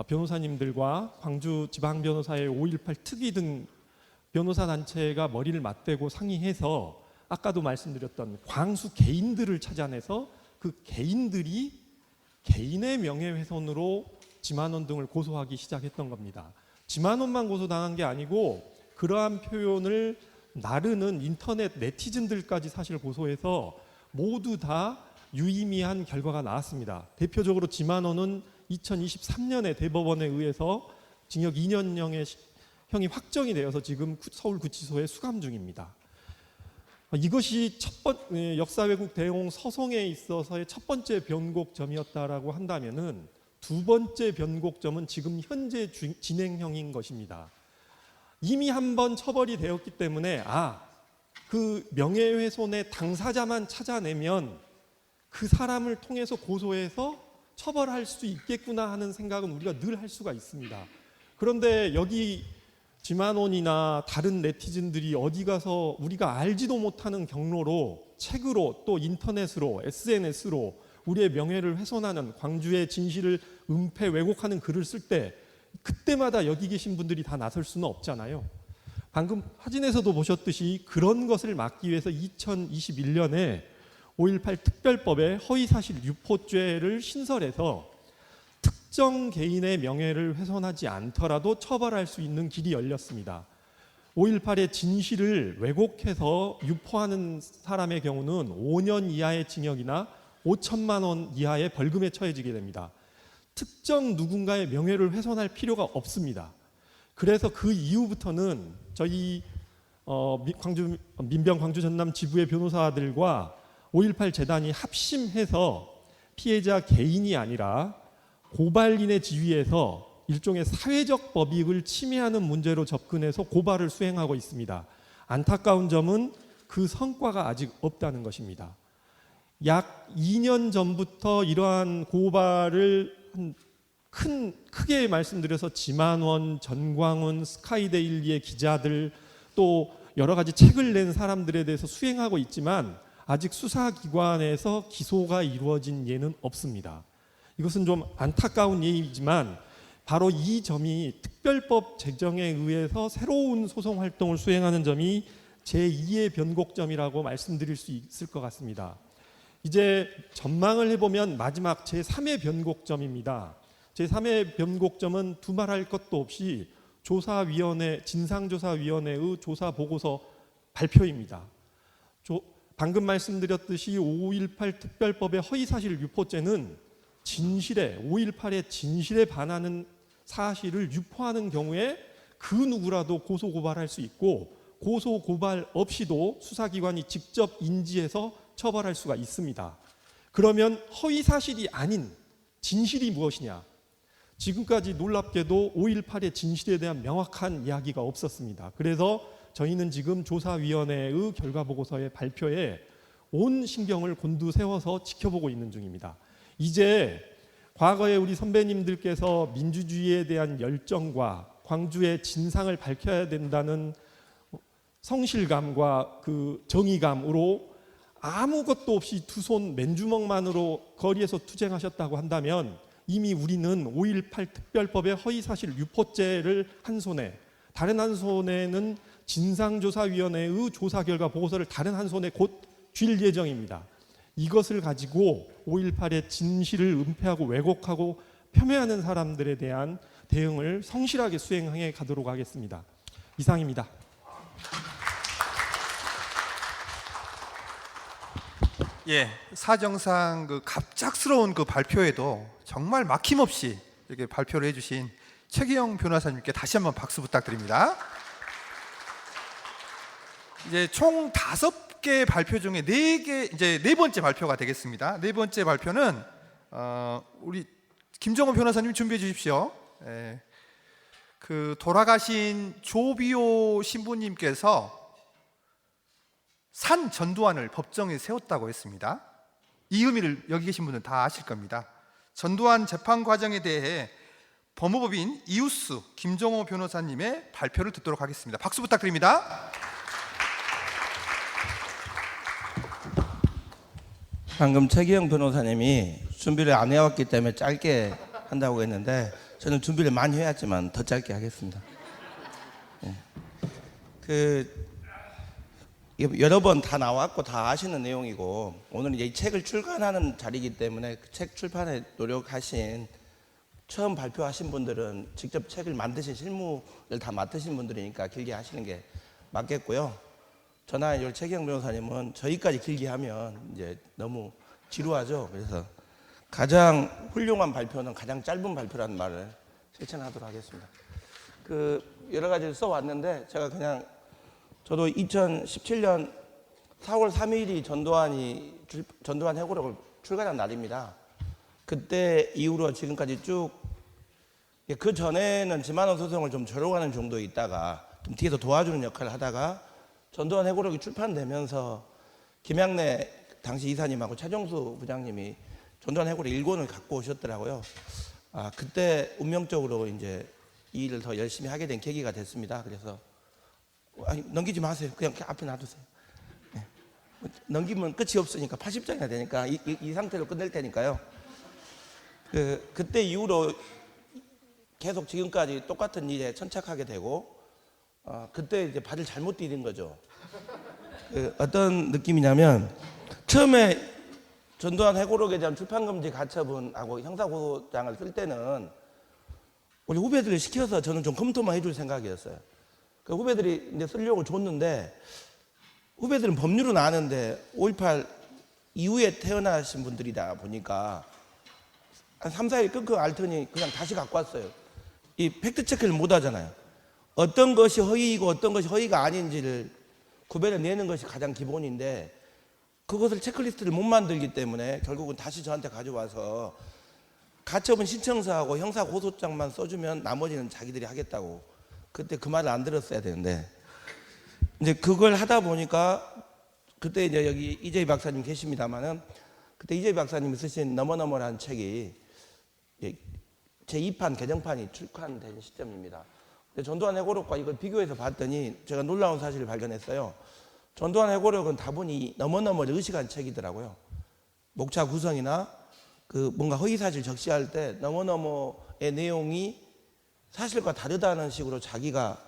변호사님들과 광주 지방변호사의 5.18 특위 등 변호사 단체가 머리를 맞대고 상의해서 아까도 말씀드렸던 광수 개인들을 찾아내서 그 개인들이 개인의 명예훼손으로 지만원 등을 고소하기 시작했던 겁니다. 지만원만 고소당한 게 아니고 그러한 표현을 나르는 인터넷 네티즌들까지 사실 고소해서 모두 다 유의미한 결과가 나왔습니다. 대표적으로 지만원은 2023년에 대법원에 의해서 징역 2년형의 형이 확정이 되어서 지금 서울구치소에 수감 중입니다. 이것이 역사 왜곡 대응 소송에 있어서의 첫 번째 변곡점이었다라고 한다면은 두 번째 변곡점은 지금 현재 진행형인 것입니다. 이미 한 번 처벌이 되었기 때문에 그 명예훼손의 당사자만 찾아내면 그 사람을 통해서 고소해서 처벌할 수 있겠구나 하는 생각은 우리가 늘 할 수가 있습니다. 그런데 여기 지만원이나 다른 네티즌들이 어디 가서 우리가 알지도 못하는 경로로 책으로 또 인터넷으로 SNS로 우리의 명예를 훼손하는 광주의 진실을 은폐 왜곡하는 글을 쓸 때 그때마다 여기 계신 분들이 다 나설 수는 없잖아요. 방금 사진에서도 보셨듯이 그런 것을 막기 위해서 2021년에 5.18 특별법에 허위사실 유포죄를 신설해서 특정 개인의 명예를 훼손하지 않더라도 처벌할 수 있는 길이 열렸습니다. 5.18의 진실을 왜곡해서 유포하는 사람의 경우는 5년 이하의 징역이나 5천만 원 이하의 벌금에 처해지게 됩니다. 특정 누군가의 명예를 훼손할 필요가 없습니다. 그래서 그 이후부터는 저희 민변 광주 전남 지부의 변호사들과 5.18 재단이 합심해서 피해자 개인이 아니라 고발인의 지위에서 일종의 사회적 법익을 침해하는 문제로 접근해서 고발을 수행하고 있습니다. 안타까운 점은 그 성과가 아직 없다는 것입니다. 약 2년 전부터 이러한 고발을 크게 말씀드려서 지만원, 전광훈, 스카이데일리의 기자들 또 여러 가지 책을 낸 사람들에 대해서 수행하고 있지만 아직 수사기관에서 기소가 이루어진 예는 없습니다. 이것은 좀 안타까운 예이지만 바로 이 점이 특별법 제정에 의해서 새로운 소송 활동을 수행하는 점이 제2의 변곡점이라고 말씀드릴 수 있을 것 같습니다. 이제 전망을 해보면 마지막 제3의 변곡점입니다. 제3의 변곡점은 두말할 것도 없이 진상조사위원회의 조사보고서 발표입니다. 방금 말씀드렸듯이 5.18 특별법의 허위사실 유포죄는 5.18의 진실에 반하는 사실을 유포하는 경우에 그 누구라도 고소고발할 수 있고 고소고발 없이도 수사기관이 직접 인지해서 처벌할 수가 있습니다. 그러면 허위사실이 아닌 진실이 무엇이냐? 지금까지 놀랍게도 5.18의 진실에 대한 명확한 이야기가 없었습니다. 그래서 저희는 지금 조사위원회의 결과보고서의 발표에 온 신경을 곤두세워서 지켜보고 있는 중입니다. 이제 과거에 우리 선배님들께서 민주주의에 대한 열정과 광주의 진상을 밝혀야 된다는 성실감과 그 정의감으로 아무것도 없이 두 손 맨주먹만으로 거리에서 투쟁하셨다고 한다면 이미 우리는 5.18 특별법의 허위사실 유포죄를 한 손에, 다른 한 손에는 진상조사위원회의 조사 결과 보고서를 다른 한 손에 곧 쥘 예정입니다. 이것을 가지고 5.18의 진실을 은폐하고 왜곡하고 폄훼하는 사람들에 대한 대응을 성실하게 수행해 가도록 하겠습니다. 이상입니다. 예, 사정상 그 갑작스러운 그 발표에도 정말 막힘없이 이렇게 발표를 해주신 최기영 변호사님께 다시 한번 박수 부탁드립니다. 이제 총 5개 발표 중에 4개, 이제 4번째 발표가 되겠습니다. 4번째 발표는 우리 김정호 변호사님 준비해 주십시오. 예, 그 돌아가신 조비오 신부님께서 산 전두환을 법정에 세웠다고 했습니다. 이 의미를 여기 계신 분은 다 아실 겁니다. 전두환 재판 과정에 대해 법무법인 이우스 김정호 변호사님의 발표를 듣도록 하겠습니다. 박수 부탁드립니다. 방금 최기영 변호사님이 준비를 안 해왔기 때문에 짧게 한다고 했는데 저는 준비를 많이 해왔지만 더 짧게 하겠습니다. 여러 번 다 나왔고 다 아시는 내용이고 오늘 이제 이 책을 출간하는 자리이기 때문에 그 책 출판에 노력하신 처음 발표하신 분들은 직접 책을 만드신 실무를 다 맡으신 분들이니까 길게 하시는 게 맞겠고요. 저나 이 최기영 변호사님은 저희까지 길게 하면 이제 너무 지루하죠. 그래서 가장 훌륭한 발표는 가장 짧은 발표라는 말을 실천하도록 하겠습니다. 여러 가지를 써왔는데 제가 그냥 저도 2017년 4월 3일이 전두환 해고록을 출간한 날입니다. 그때 이후로 지금까지 쭉 그 전에는 지만원 소송을 좀 조롱하는 정도에 있다가 좀 뒤에서 도와주는 역할을 하다가 전두환 해고록이 출판되면서 김양래 당시 이사님하고 차정수 부장님이 전두환 해고록 1권을 갖고 오셨더라고요. 그때 운명적으로 이제 이 일을 더 열심히 하게 된 계기가 됐습니다. 그래서 넘기지 마세요. 그냥 앞에 놔두세요. 네. 넘기면 끝이 없으니까 80장이나 되니까 이 상태로 끝낼 테니까요. 그때 이후로 계속 지금까지 똑같은 일에 천착하게 되고 그때 이제 발을 잘못 디딘 거죠. 어떤 느낌이냐면 처음에 전두환 해고록에 대한 출판금지 가처분하고 형사고소장을 쓸 때는 우리 후배들을 시켜서 저는 좀 검토만 해줄 생각이었어요. 그 후배들이 이제 쓰려고 줬는데 후배들은 법률은 아는데 5.18 이후에 태어나신 분들이다 보니까 한 3, 4일 끙끙 앓더니 그냥 다시 갖고 왔어요. 이 팩트 체크를 못 하잖아요. 어떤 것이 허위이고 어떤 것이 허위가 아닌지를 구별을 내는 것이 가장 기본인데 그것을 체크리스트를 못 만들기 때문에 결국은 다시 저한테 가져와서 가처분 신청서하고 형사고소장만 써주면 나머지는 자기들이 하겠다고 그때 그 말을 안 들었어야 되는데 이제 그걸 하다 보니까 그때 이제 여기 이재희 박사님 계십니다만은 그때 이재희 박사님이 쓰신 너머너머라는 책이 제 2판 개정판이 출간된 시점입니다. 근데 전두환 회고록과 이걸 비교해서 봤더니 제가 놀라운 사실을 발견했어요. 전두환 회고록은 다분히 너머너머를 의식한 책이더라고요. 목차 구성이나 그 뭔가 허위사실 적시할 때 너머너머의 내용이 사실과 다르다는 식으로 자기가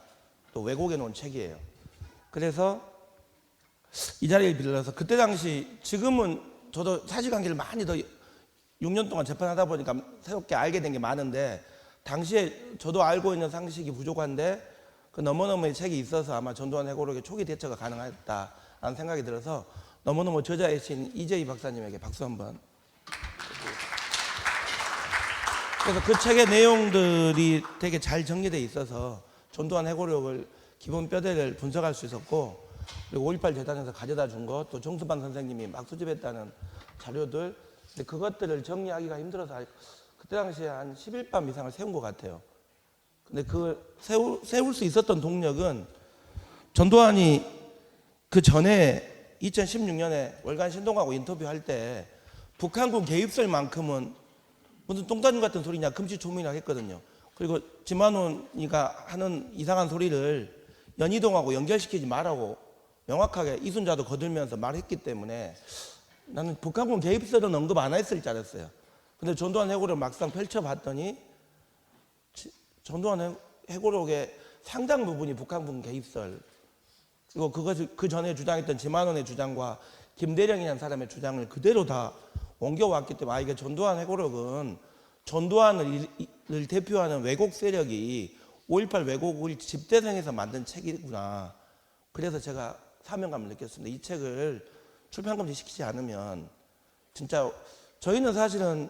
또 왜곡해 놓은 책이에요. 그래서 이 자리를 빌려서 그때 당시 지금은 저도 사실관계를 많이 더 6년 동안 재판하다 보니까 새롭게 알게 된 게 많은데 당시에 저도 알고 있는 상식이 부족한데 그 너머너머의 책이 있어서 아마 전두환 회고록의 초기 대처가 가능했다라는 생각이 들어서 너머너머 저자이신 이재희 박사님에게 박수 한번. 그래서 그 책의 내용들이 되게 잘 정리되어 있어서 전두환 회고록을 기본 뼈대를 분석할 수 있었고 그리고 5.18 재단에서 가져다 준 것, 또 정수반 선생님이 막 수집했다는 자료들, 근데 그것들을 정리하기가 힘들어서 그때 당시에 한 10일 밤 이상을 세운 것 같아요. 근데 그 세울 수 있었던 동력은 전두환이 그 전에 2016년에 월간 신동하고 인터뷰할 때 북한군 개입설만큼은 무슨 똥다림 같은 소리냐 금시초문이나 했거든요. 그리고 지만원이가 하는 이상한 소리를 연희동하고 연결시키지 말라고 명확하게 이순자도 거들면서 말했기 때문에 나는 북한군 개입설은 언급 안 했을 줄 알았어요. 근데 전두환 회고록을 막상 펼쳐봤더니 전두환 회고록의 상당 부분이 북한군 개입설, 그리고 그것을 그 전에 주장했던 지만원의 주장과 김대령이라는 사람의 주장을 그대로 다 옮겨왔기 때문에 이게 전두환 회고록은 전두환을 대표하는 왜곡 세력이 5.18 왜곡을 집대성해서 만든 책이구나. 그래서 제가 사명감을 느꼈습니다. 이 책을 출판금지 시키지 않으면 진짜 저희는 사실은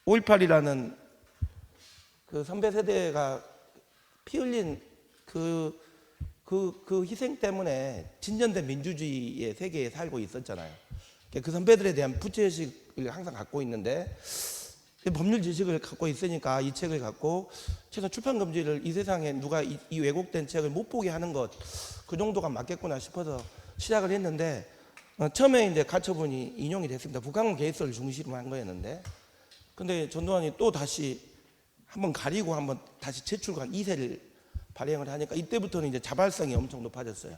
5.18이라는 그 선배 세대가 피 흘린 그 희생 때문에 진전된 민주주의의 세계에 살고 있었잖아요. 그 선배들에 대한 부채의식을 항상 갖고 있는데 법률 지식을 갖고 있으니까 이 책을 갖고 최소한 출판 금지를 이 세상에 누가 이 왜곡된 책을 못 보게 하는 것, 그 정도가 맞겠구나 싶어서 시작을 했는데 처음에 이제 가처분이 인용이 됐습니다. 북한군 개입설을 중심으로 한 거였는데 근데 전두환이 또 다시 한번 가리고 한번 다시 재출간 2세를 발행을 하니까 이때부터는 이제 자발성이 엄청 높아졌어요.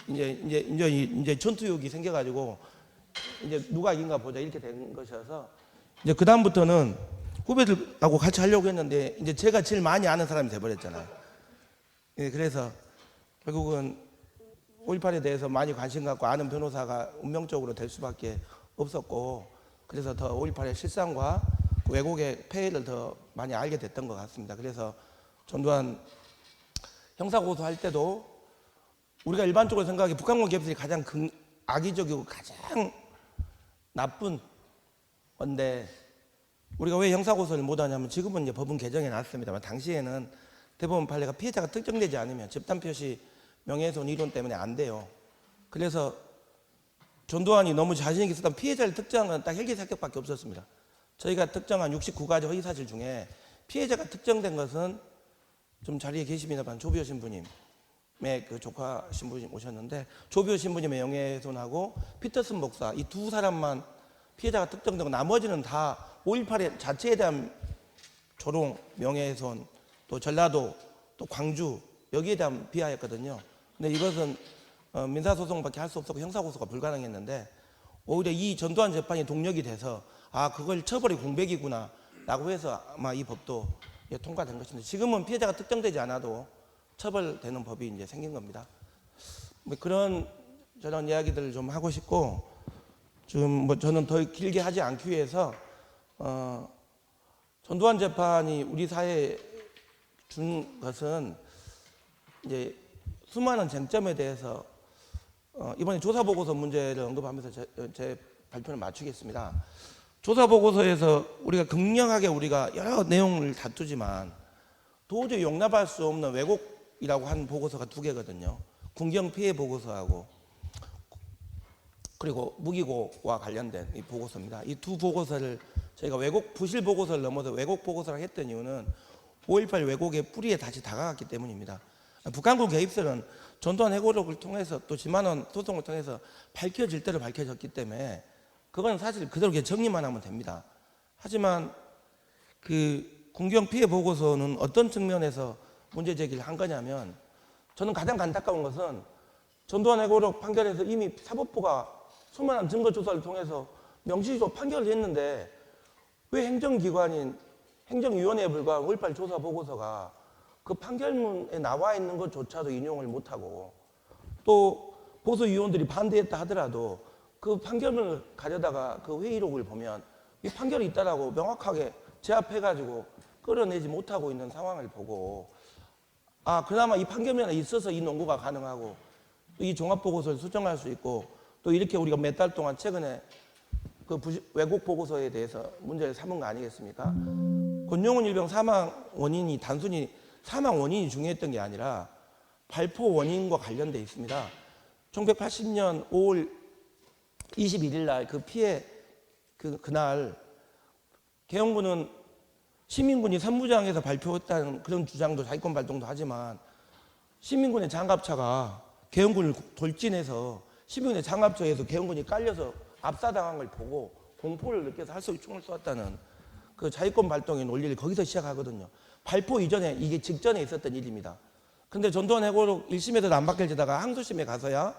이제 전투욕이 생겨가지고 이제 누가 이긴가 보자 이렇게 된 것이어서 이제 그 다음부터는 후배들하고 같이 하려고 했는데 이제 제가 제일 많이 아는 사람이 돼버렸잖아요. 예, 그래서 결국은 5.18에 대해서 많이 관심 갖고 아는 변호사가 운명적으로 될 수밖에 없었고 그래서 더 5.18의 실상과 그 왜곡의 폐해를 더 많이 알게 됐던 것 같습니다. 그래서 전두환 형사고소할 때도 우리가 일반적으로 생각하기에 북한군 개입설이 가장 악의적이고 가장 나쁜 건데 우리가 왜 형사고소를 못하냐면 지금은 이제 법은 개정해 놨습니다만 당시에는 대법원 판례가 피해자가 특정되지 않으면 집단표시 명예훼손 이론 때문에 안 돼요. 그래서 전두환이 너무 자신 있게 썼던 피해자를 특정한 건 딱 헬기 사격밖에 없었습니다. 저희가 특정한 69가지 허위사실 중에 피해자가 특정된 것은 좀 자리에 계십니다만 조비오 신부님의 그 조카 신부님 오셨는데 조비오 신부님의 명예훼손하고 피터슨 목사 이 두 사람만 피해자가 특정되고 나머지는 다 5.18 자체에 대한 조롱, 명예훼손, 또 전라도, 또 광주 여기에 대한 비하였거든요. 근데 이것은 민사소송밖에 할 수 없었고 형사고소가 불가능했는데 오히려 이 전두환 재판이 동력이 돼서 그걸 처벌이 공백이구나 라고 해서 아마 이 법도 통과된 것인데 지금은 피해자가 특정되지 않아도 처벌되는 법이 이제 생긴 겁니다. 그런 저런 이야기들을 좀 하고 싶고 지금 저는 더 길게 하지 않기 위해서 전두환 재판이 우리 사회에 준 것은 이제 수많은 쟁점에 대해서 이번에 조사보고서 문제를 언급하면서 제 발표를 마치겠습니다. 조사보고서에서 우리가 극명하게 우리가 여러 내용을 다투지만 도저히 용납할 수 없는 왜곡이라고 한 보고서가 2개거든요. 군경 피해 보고서하고 그리고 무기고와 관련된 이 보고서입니다. 이 두 보고서를 저희가 왜곡 부실 보고서를 넘어서 왜곡 보고서를 했던 이유는 5.18 왜곡의 뿌리에 다시 다가갔기 때문입니다. 북한군 개입설은 전두환 회고록을 통해서 또 지만원 소송을 통해서 밝혀질 대로 밝혀졌기 때문에 그건 사실 그대로 그냥 정리만 하면 됩니다. 하지만 그 군경 피해 보고서는 어떤 측면에서 문제 제기를 한 거냐면, 저는 가장 안타까운 것은 전두환 회고록 판결에서 이미 사법부가 수많은 증거 조사를 통해서 명시적으로 판결을 했는데 왜 행정기관인 행정위원회에 불과한 5.18 조사 보고서가 그 판결문에 나와 있는 것조차도 인용을 못하고, 또 보수위원들이 반대했다 하더라도 그 판결문을 가져다가 그 회의록을 보면 이 판결이 있다라고 명확하게 제압해가지고 끌어내지 못하고 있는 상황을 보고, 아, 그나마 이 판결문에 있어서 이 논구가 가능하고 이 종합보고서를 수정할 수 있고, 또 이렇게 우리가 몇 달 동안 최근에 그 왜곡 보고서에 대해서 문제를 삼은 거 아니겠습니까? 권용훈 일병 사망 원인이 단순히 사망 원인이 중요했던 게 아니라 발포 원인과 관련돼 있습니다. 1980년 5월 21일 날 그 피해 그날 계엄군은 시민군이 선무장에서 발표했다는 그런 주장도 자위권 발동도 하지만, 시민군의 장갑차가 계엄군을 돌진해서 시민군의 장갑차에서 계엄군이 깔려서 압사당한 걸 보고 공포를 느껴서 할쏘기 총을 쏘았다는 그 자위권 발동의 논리를 거기서 시작하거든요. 발포 이전에, 이게 직전에 있었던 일입니다. 근데 전두환 회고록 1심에서도 안 받겨지다가 항소심에 가서야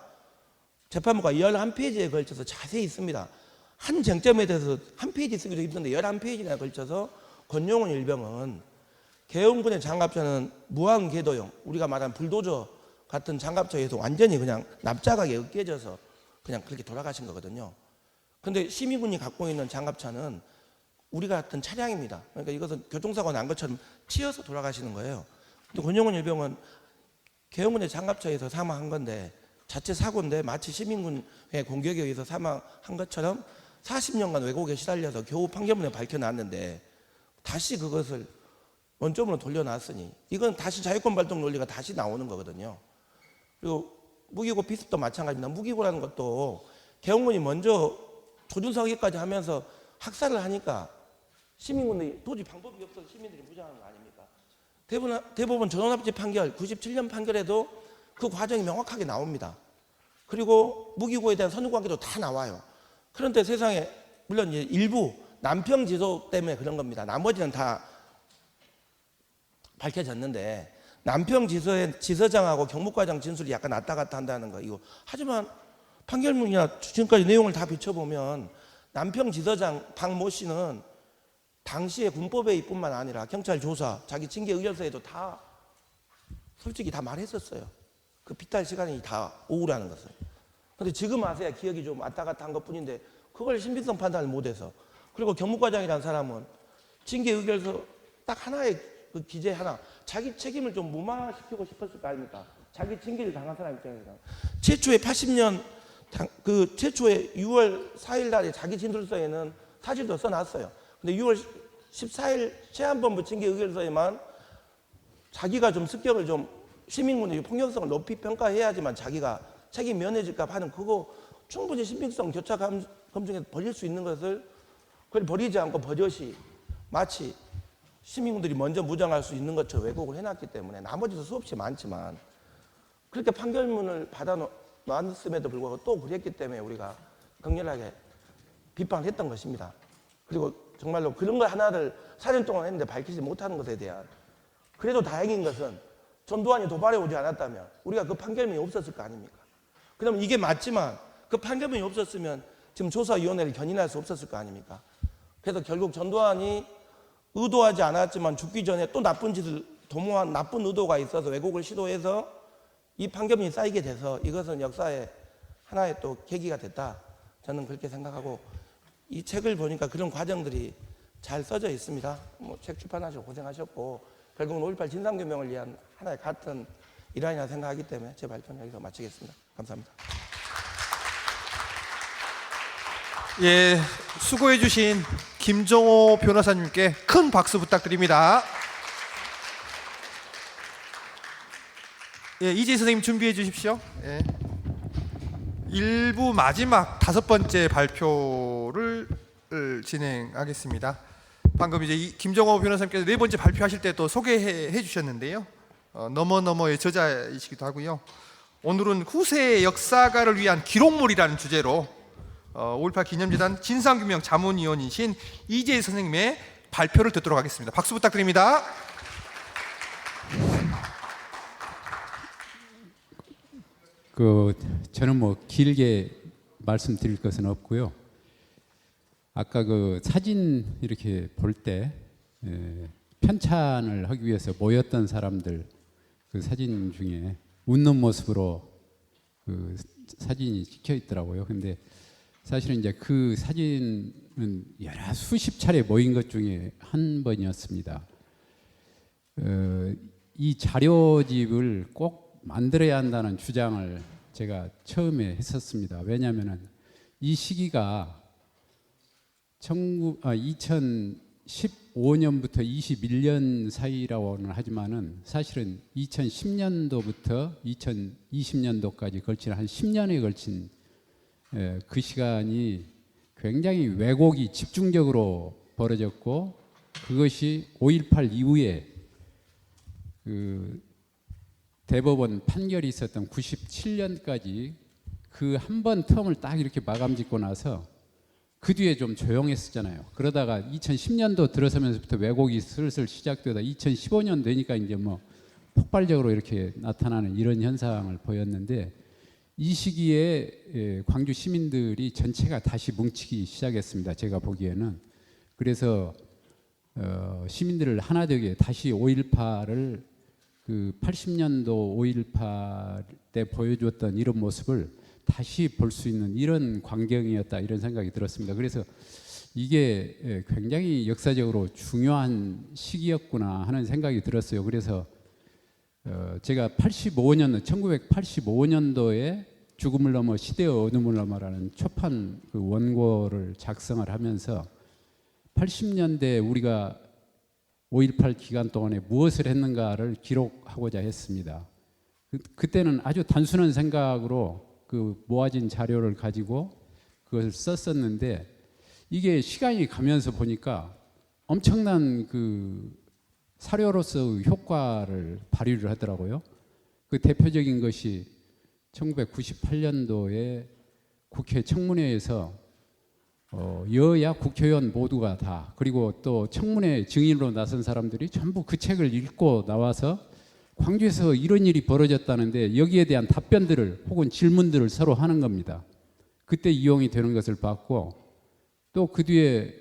재판부가 11페이지에 걸쳐서 자세히 있습니다. 한 쟁점에 대해서 한 페이지 쓰기도 힘든데 11페이지나 걸쳐서 권용훈 일병은 계엄군의 장갑차는 무한궤도용, 우리가 말한 불도저 같은 장갑차에서 완전히 그냥 납작하게 으깨져서 그냥 그렇게 돌아가신 거거든요. 근데 시민군이 갖고 있는 장갑차는 우리가 같은 차량입니다. 그러니까 이것은 교통사고 난 것처럼 치여서 돌아가시는 거예요. 근데 권용훈 일병은 계엄군의 장갑차에서 사망한 건데, 자체 사고인데 마치 시민군의 공격에 의해서 사망한 것처럼 40년간 왜곡에 시달려서 겨우 판결문에 밝혀놨는데 다시 그것을 원점으로 돌려놨으니 이건 다시 자유권 발동 논리가 다시 나오는 거거든요. 그리고 무기고 비습도 마찬가지입니다. 무기고라는 것도 계엄군이 먼저 조준사기까지 하면서 학살을 하니까 시민군들이 도저히 방법이 없어서 시민들이 무장하는 거 아닙니까? 대법원 전원합치 판결 97년 판결에도 그 과정이 명확하게 나옵니다. 그리고 무기고에 대한 선후관계도 다 나와요. 그런데 세상에 물론 이제 일부 남평 지소 때문에 그런 겁니다. 나머지는 다 밝혀졌는데 남평 지서의 지서장하고 경무과장 진술이 약간 왔다 갔다 한다는 거 이거. 하지만 판결문이나 지금까지 내용을 다 비춰보면 남평 지서장 박모 씨는 당시의 군법회의뿐만 아니라 경찰 조사, 자기 징계 의견서에도 다 솔직히 다 말했었어요. 그 비탈 시간이 다 오후라는 것을. 근데 지금 와서야 기억이 좀 왔다 갔다 한 것뿐인데 그걸 신빙성 판단을 못해서. 그리고 경무과장이라는 사람은 징계 의견서 딱 하나의 그 기재 하나, 자기 책임을 좀 무마시키고 싶었을 거 아닙니까? 자기 징계를 당한 사람 입장에서. 최초의 80년 그 최초의 6월 4일 날에 자기 진술서에는 사실도 써놨어요. 근데 6월 14일 최한본부 징계 의견서에만 자기가 좀 습격을 좀 시민군의 폭력성을 높이 평가해야지만 자기가 책임 면해질까 하는 그거 충분히 신빙성 교차 검증에 벌릴 수 있는 것을 그걸 버리지 않고 버젓이 마치 시민군들이 먼저 무장할 수 있는 것처럼 왜곡을 해놨기 때문에 나머지도 수없이 많지만 그렇게 판결문을 받아놨음에도 불구하고 또 그랬기 때문에 우리가 격렬하게 비판을 했던 것입니다. 그리고 정말로 그런 거 하나를 4년 동안 했는데 밝히지 못하는 것에 대한 그래도 다행인 것은 전두환이 도발해 오지 않았다면 우리가 그 판결문이 없었을 거 아닙니까? 그러면 이게 맞지만 그 판결문이 없었으면 지금 조사위원회를 견인할 수 없었을 거 아닙니까? 그래서 결국 전두환이 의도하지 않았지만 죽기 전에 또 나쁜 짓을 도모한 나쁜 의도가 있어서 왜곡을 시도해서 이 판결문이 쌓이게 돼서 이것은 역사의 하나의 또 계기가 됐다. 저는 그렇게 생각하고 이 책을 보니까 그런 과정들이 잘 써져 있습니다. 뭐 책 출판하시고 고생하셨고 결국은 5.18 진상규명을 위한 하나의 같은 일환이라 생각하기 때문에 제 발표는 여기서 마치겠습니다. 감사합니다. 예, 수고해 주신 김정호 변호사님께 큰 박수 부탁드립니다. 예, 이재 선생님 준비해 주십시오. 예. 1부 마지막 5번째 발표를 진행하겠습니다. 방금 이제 김정호 변호사님께서 4번째 발표하실 때 또 소개해 주셨는데요. 너머너머의 저자이시기도 하고요. 오늘은 후세의 역사가를 위한 기록물이라는 주제로 5.18 기념재단 진상규명 자문위원이신 이재희 선생님의 발표를 듣도록 하겠습니다. 박수 부탁드립니다. 저는 뭐 길게 말씀드릴 것은 없고요. 아까 그 사진 이렇게 볼 때 편찬을 하기 위해서 모였던 사람들 그 사진 중에 웃는 모습으로 그 사진이 찍혀 있더라고요. 근데 사실은 이제 그 사진은 여러 수십 차례 모인 것 중에 한 번이었습니다. 이 자료집을 꼭 만들어야 한다는 주장을 제가 처음에 했었습니다. 왜냐하면 이 시기가 2015년부터 21년 사이라고는 하지만은 사실은 2010년도부터 2020년도까지 걸친 한 10년에 걸친 그 시간이 굉장히 왜곡이 집중적으로 벌어졌고, 그것이 5.18 이후에 그 대법원 판결이 있었던 97년까지 그 한 번 텀을 딱 이렇게 마감 짓고 나서 그 뒤에 좀 조용했었잖아요. 그러다가 2010년도 들어서면서부터 왜곡이 슬슬 시작되다 2015년 되니까 이제 뭐 폭발적으로 이렇게 나타나는 이런 현상을 보였는데, 이 시기에 광주 시민들이 전체가 다시 뭉치기 시작했습니다. 제가 보기에는. 그래서 시민들을 하나 되게 다시 5.18을 그 80년도 5.18 때 보여주었던 이런 모습을 다시 볼 수 있는 이런 광경이었다, 이런 생각이 들었습니다. 그래서 이게 굉장히 역사적으로 중요한 시기였구나 하는 생각이 들었어요. 그래서 제가 1985년도에 죽음을 넘어 시대의 어둠을 넘어라는 초판 그 원고를 작성을 하면서 80년대 우리가 5.18 기간 동안에 무엇을 했는가를 기록하고자 했습니다. 그때는 아주 단순한 생각으로 그 모아진 자료를 가지고 그것을 썼었는데, 이게 시간이 가면서 보니까 엄청난 그 사료로서 효과를 발휘를 하더라고요. 그 대표적인 것이 1998년도에 국회 청문회에서 여야 국회의원 모두가 다, 그리고 또 청문회 증인으로 나선 사람들이 전부 그 책을 읽고 나와서 광주에서 이런 일이 벌어졌다는데 여기에 대한 답변들을 혹은 질문들을 서로 하는 겁니다. 그때 이용이 되는 것을 봤고, 또 그 뒤에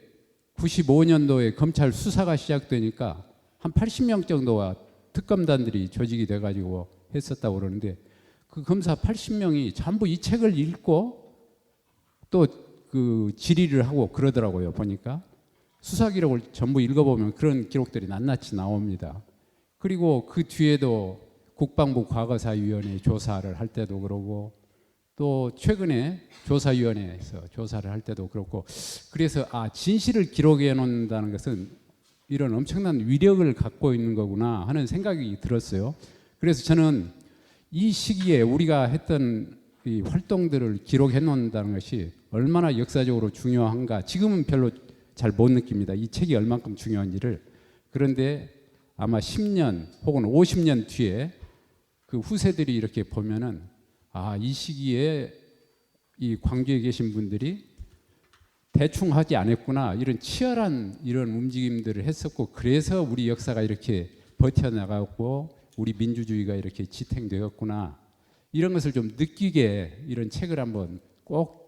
95년도에 검찰 수사가 시작되니까 한 80명 정도가 특검단들이 조직이 돼가지고 했었다고 그러는데, 그 검사 80명이 전부 이 책을 읽고 또 그 질의를 하고 그러더라고요. 보니까 수사 기록을 전부 읽어보면 그런 기록들이 낱낱이 나옵니다. 그리고 그 뒤에도 국방부 과거사위원회 조사를 할 때도 그러고, 또 최근에 조사위원회에서 조사를 할 때도 그렇고, 그래서 진실을 기록해 놓는다는 것은 이런 엄청난 위력을 갖고 있는 거구나 하는 생각이 들었어요. 그래서 저는 이 시기에 우리가 했던 이 활동들을 기록해 놓는다는 것이 얼마나 역사적으로 중요한가 지금은 별로 잘 못 느낍니다. 이 책이 얼만큼 중요한지를. 그런데 아마 10년 혹은 50년 뒤에 그 후세들이 이렇게 보면은 이 시기에 이 광주에 계신 분들이 대충 하지 않았구나, 이런 치열한 이런 움직임들을 했었고, 그래서 우리 역사가 이렇게 버텨나가고 우리 민주주의가 이렇게 지탱되었구나, 이런 것을 좀 느끼게 이런 책을 한번 꼭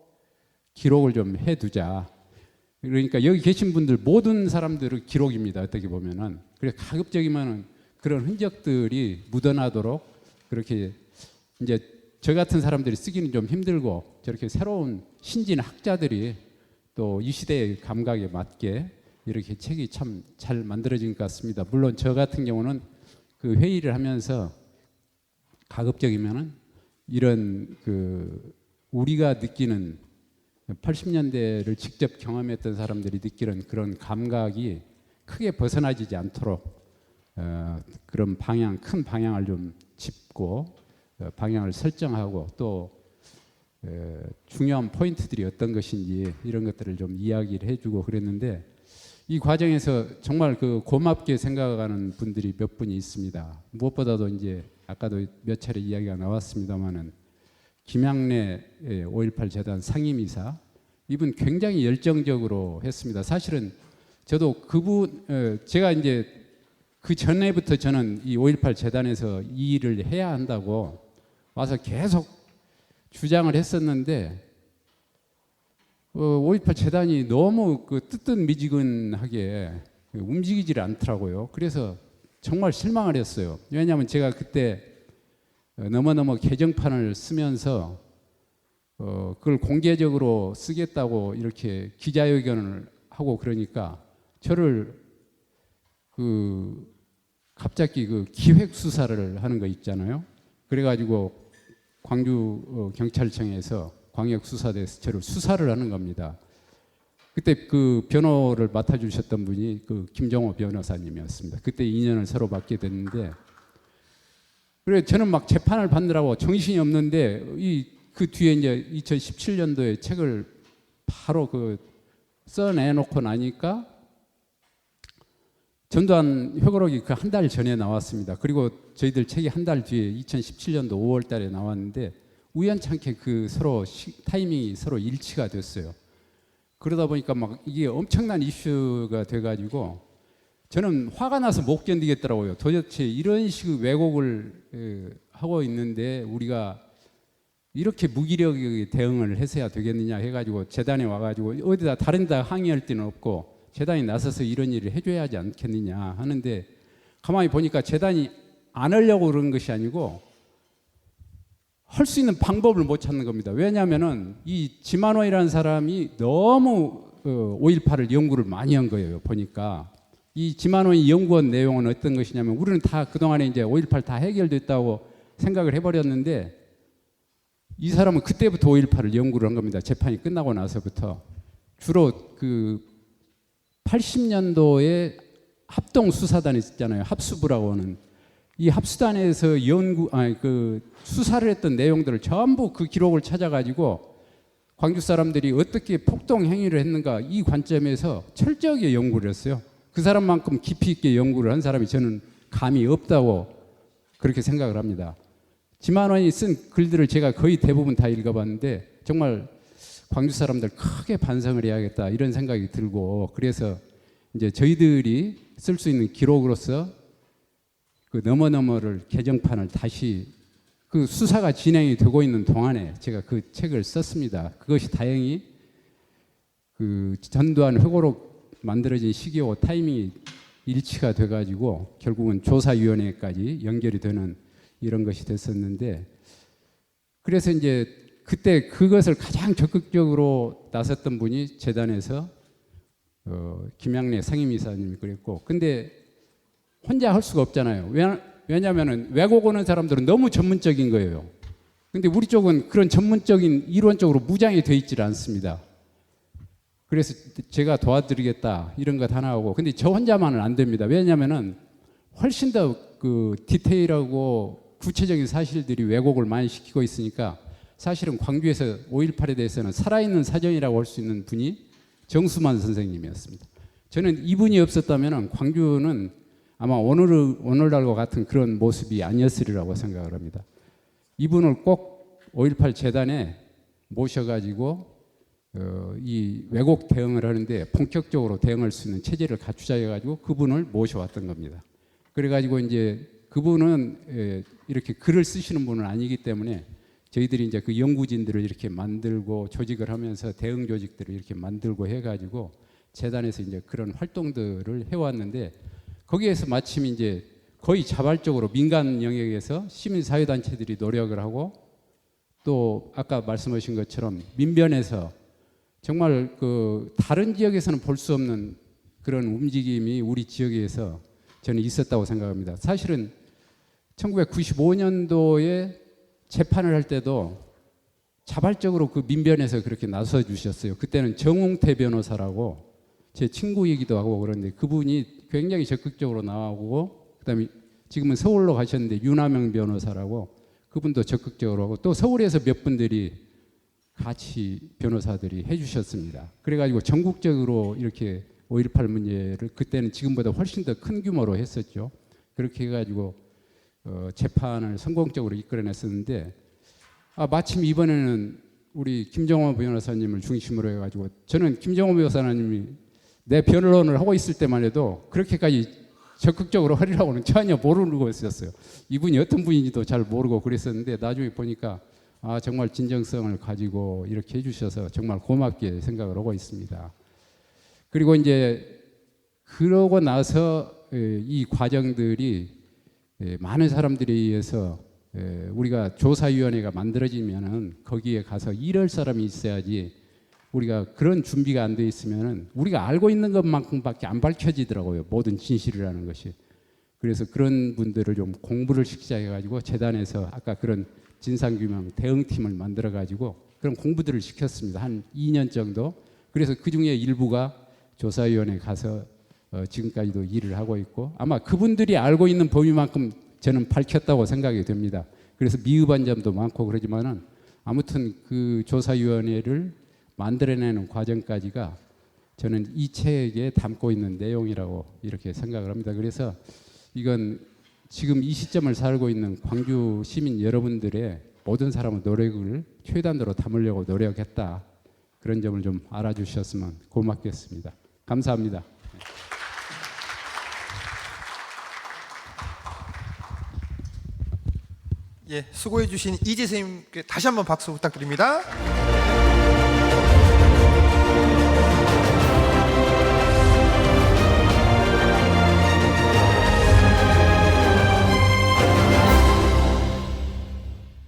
기록을 좀 해두자. 그러니까 여기 계신 분들 모든 사람들의 기록입니다. 어떻게 보면은. 그래서 가급적이면은 그런 흔적들이 묻어나도록, 그렇게 이제 저 같은 사람들이 쓰기는 좀 힘들고 저렇게 새로운 신진 학자들이 또 이 시대의 감각에 맞게 이렇게 책이 참 잘 만들어진 것 같습니다. 물론 저 같은 경우는 그 회의를 하면서 가급적이면은 이런 그 우리가 느끼는 80년대를 직접 경험했던 사람들이 느끼는 그런 감각이 크게 벗어나지지 않도록 그런 큰 방향을 좀 짚고 방향을 설정하고, 또 중요한 포인트들이 어떤 것인지 이런 것들을 좀 이야기를 해주고 그랬는데, 이 과정에서 정말 그 고맙게 생각하는 분들이 몇 분이 있습니다. 무엇보다도 이제 아까도 몇 차례 이야기가 나왔습니다만은 김양래 5.18 재단 상임이사, 이분 굉장히 열정적으로 했습니다. 사실은 저도 그분, 제가 이제 그 전에부터 저는 이 5.18 재단에서 이 일을 해야 한다고 와서 계속 주장을 했었는데 5.18 재단이 너무 그 뜨뜻미지근하게 움직이질 않더라고요. 그래서 정말 실망을 했어요. 왜냐하면 제가 그때 너무너무 개정판을 쓰면서 그걸 공개적으로 쓰겠다고 이렇게 기자회견을 하고 그러니까 저를 갑자기 그 기획 수사를 하는 거 있잖아요. 그래가지고 광주 경찰청에서 광역수사대에서 저를 수사를 하는 겁니다. 그때 그 변호를 맡아주셨던 분이 그 김정호 변호사님이었습니다. 그때 인연을 서로 받게 됐는데, 그래 저는 막 재판을 받느라고 정신이 없는데 그 뒤에 이제 2017년도에 책을 바로 써내놓고 나니까 전두환 회고록이 그 한 달 전에 나왔습니다. 그리고 저희들 책이 한 달 뒤에 2017년도 5월 달에 나왔는데 우연찮게 서로 타이밍이 서로 일치가 됐어요. 그러다 보니까 막 이게 엄청난 이슈가 돼가지고 저는 화가 나서 못 견디겠더라고요. 도대체 이런 식의 왜곡을 하고 있는데 우리가 이렇게 무기력하게 대응을 해서야 되겠느냐 해가지고 재단에 와가지고 어디다 다른 데 항의할 데는 없고 재단이 나서서 이런 일을 해줘야 하지 않겠느냐 하는데, 가만히 보니까 재단이 안 하려고 그런 것이 아니고 할 수 있는 방법을 못 찾는 겁니다. 왜냐하면은 이 지만호이라는 사람이 너무 5.18을 연구를 많이 한 거예요. 보니까 이 지만호이 연구한 내용은 어떤 것이냐면, 우리는 다 그동안에 이제 5.18 다 해결됐다고 생각을 해버렸는데 이 사람은 그때부터 5.18을 연구를 한 겁니다. 재판이 끝나고 나서부터. 주로 80년도에 합동수사단이 있었잖아요. 합수부라고 하는. 이 합수단에서 수사를 했던 내용들을 전부 그 기록을 찾아가지고 광주 사람들이 어떻게 폭동 행위를 했는가, 이 관점에서 철저하게 연구를 했어요. 그 사람만큼 깊이 있게 연구를 한 사람이 저는 감이 없다고 그렇게 생각을 합니다. 지만원이 쓴 글들을 제가 거의 대부분 다 읽어봤는데 정말 광주 사람들 크게 반성을 해야겠다 이런 생각이 들고, 그래서 이제 저희들이 쓸 수 있는 기록으로서 그 너머너머를 개정판을 다시 그 수사가 진행이 되고 있는 동안에 제가 그 책을 썼습니다. 그것이 다행히 그 전두환 회고록 만들어진 시기와 타이밍이 일치가 돼가지고 결국은 조사위원회까지 연결이 되는 이런 것이 됐었는데, 그래서 이제 그때 그것을 가장 적극적으로 나섰던 분이 재단에서 김양래 상임이사님이 그랬고, 근데 혼자 할 수가 없잖아요. 왜냐하면 왜곡 오는 사람들은 너무 전문적인 거예요. 근데 우리 쪽은 그런 전문적인 이론적으로 무장이 돼 있질 않습니다. 그래서 제가 도와드리겠다 이런 것 하나 하고, 근데 저 혼자만은 안 됩니다. 왜냐하면은 훨씬 더 그 디테일하고 구체적인 사실들이 왜곡을 많이 시키고 있으니까, 사실은 광주에서 5.18에 대해서는 살아있는 사전이라고 할 수 있는 분이 정수만 선생님이었습니다. 저는 이분이 없었다면 광주는 아마 오늘날과 같은 그런 모습이 아니었으리라고 생각을 합니다. 이분을 꼭 5.18 재단에 모셔가지고 이 왜곡 대응을 하는데 본격적으로 대응할 수 있는 체제를 갖추자 해가지고 그분을 모셔왔던 겁니다. 그래가지고 이제 그분은 이렇게 글을 쓰시는 분은 아니기 때문에 저희들이 이제 그 연구진들을 이렇게 만들고 조직을 하면서 대응 조직들을 이렇게 만들고 해가지고 재단에서 이제 그런 활동들을 해왔는데, 거기에서 마침 이제 거의 자발적으로 민간 영역에서 시민사회단체들이 노력을 하고, 또 아까 말씀하신 것처럼 민변에서 정말 그 다른 지역에서는 볼 수 없는 그런 움직임이 우리 지역에서 저는 있었다고 생각합니다. 사실은 1995년도에 재판을 할 때도 자발적으로 그 민변에서 그렇게 나서 주셨어요. 그때는 정웅태 변호사라고 제 친구이기도 하고 그런데 그분이 굉장히 적극적으로 나오고, 그다음에 지금은 서울로 가셨는데 윤하명 변호사라고 그분도 적극적으로 하고, 또 서울에서 몇 분들이 같이 변호사들이 해주셨습니다. 그래가지고 전국적으로 이렇게 5.18 문제를 그때는 지금보다 훨씬 더 큰 규모로 했었죠. 그렇게 해가지고 재판을 성공적으로 이끌어냈었는데 마침 이번에는 우리 김정호 변호사님을 중심으로 해가지고 저는 김정호 변호사님이 내 변론을 하고 있을 때만 해도 그렇게까지 적극적으로 하리라고는 전혀 모르고 있었어요. 이분이 어떤 분인지도 잘 모르고 그랬었는데 나중에 보니까 정말 진정성을 가지고 이렇게 해주셔서 정말 고맙게 생각을 하고 있습니다. 그리고 이제 그러고 나서 이 과정들이 많은 사람들에 의해서 우리가 조사위원회가 만들어지면은 거기에 가서 일할 사람이 있어야지 우리가 그런 준비가 안 돼 있으면은 우리가 알고 있는 것만큼밖에 안 밝혀지더라고요. 모든 진실이라는 것이. 그래서 그런 분들을 좀 공부를 시키자 해가지고 재단에서 아까 그런 진상규명 대응팀을 만들어가지고 그런 공부들을 시켰습니다. 한 2년 정도. 그래서 그 중에 일부가 조사위원회에 가서 지금까지도 일을 하고 있고 아마 그분들이 알고 있는 범위만큼 저는 밝혔다고 생각이 됩니다. 그래서 미흡한 점도 많고 그러지만은 아무튼 그 조사위원회를 만들어내는 과정까지가 저는 이 책에 담고 있는 내용이라고 이렇게 생각을 합니다. 그래서 이건 지금 이 시점을 살고 있는 광주 시민 여러분들의 모든 사람의 노력을 최단으로 담으려고 노력했다. 그런 점을 좀 알아주셨으면 고맙겠습니다. 감사합니다. 예, 수고해 주신 이재 선생님께 다시 한번 박수 부탁드립니다.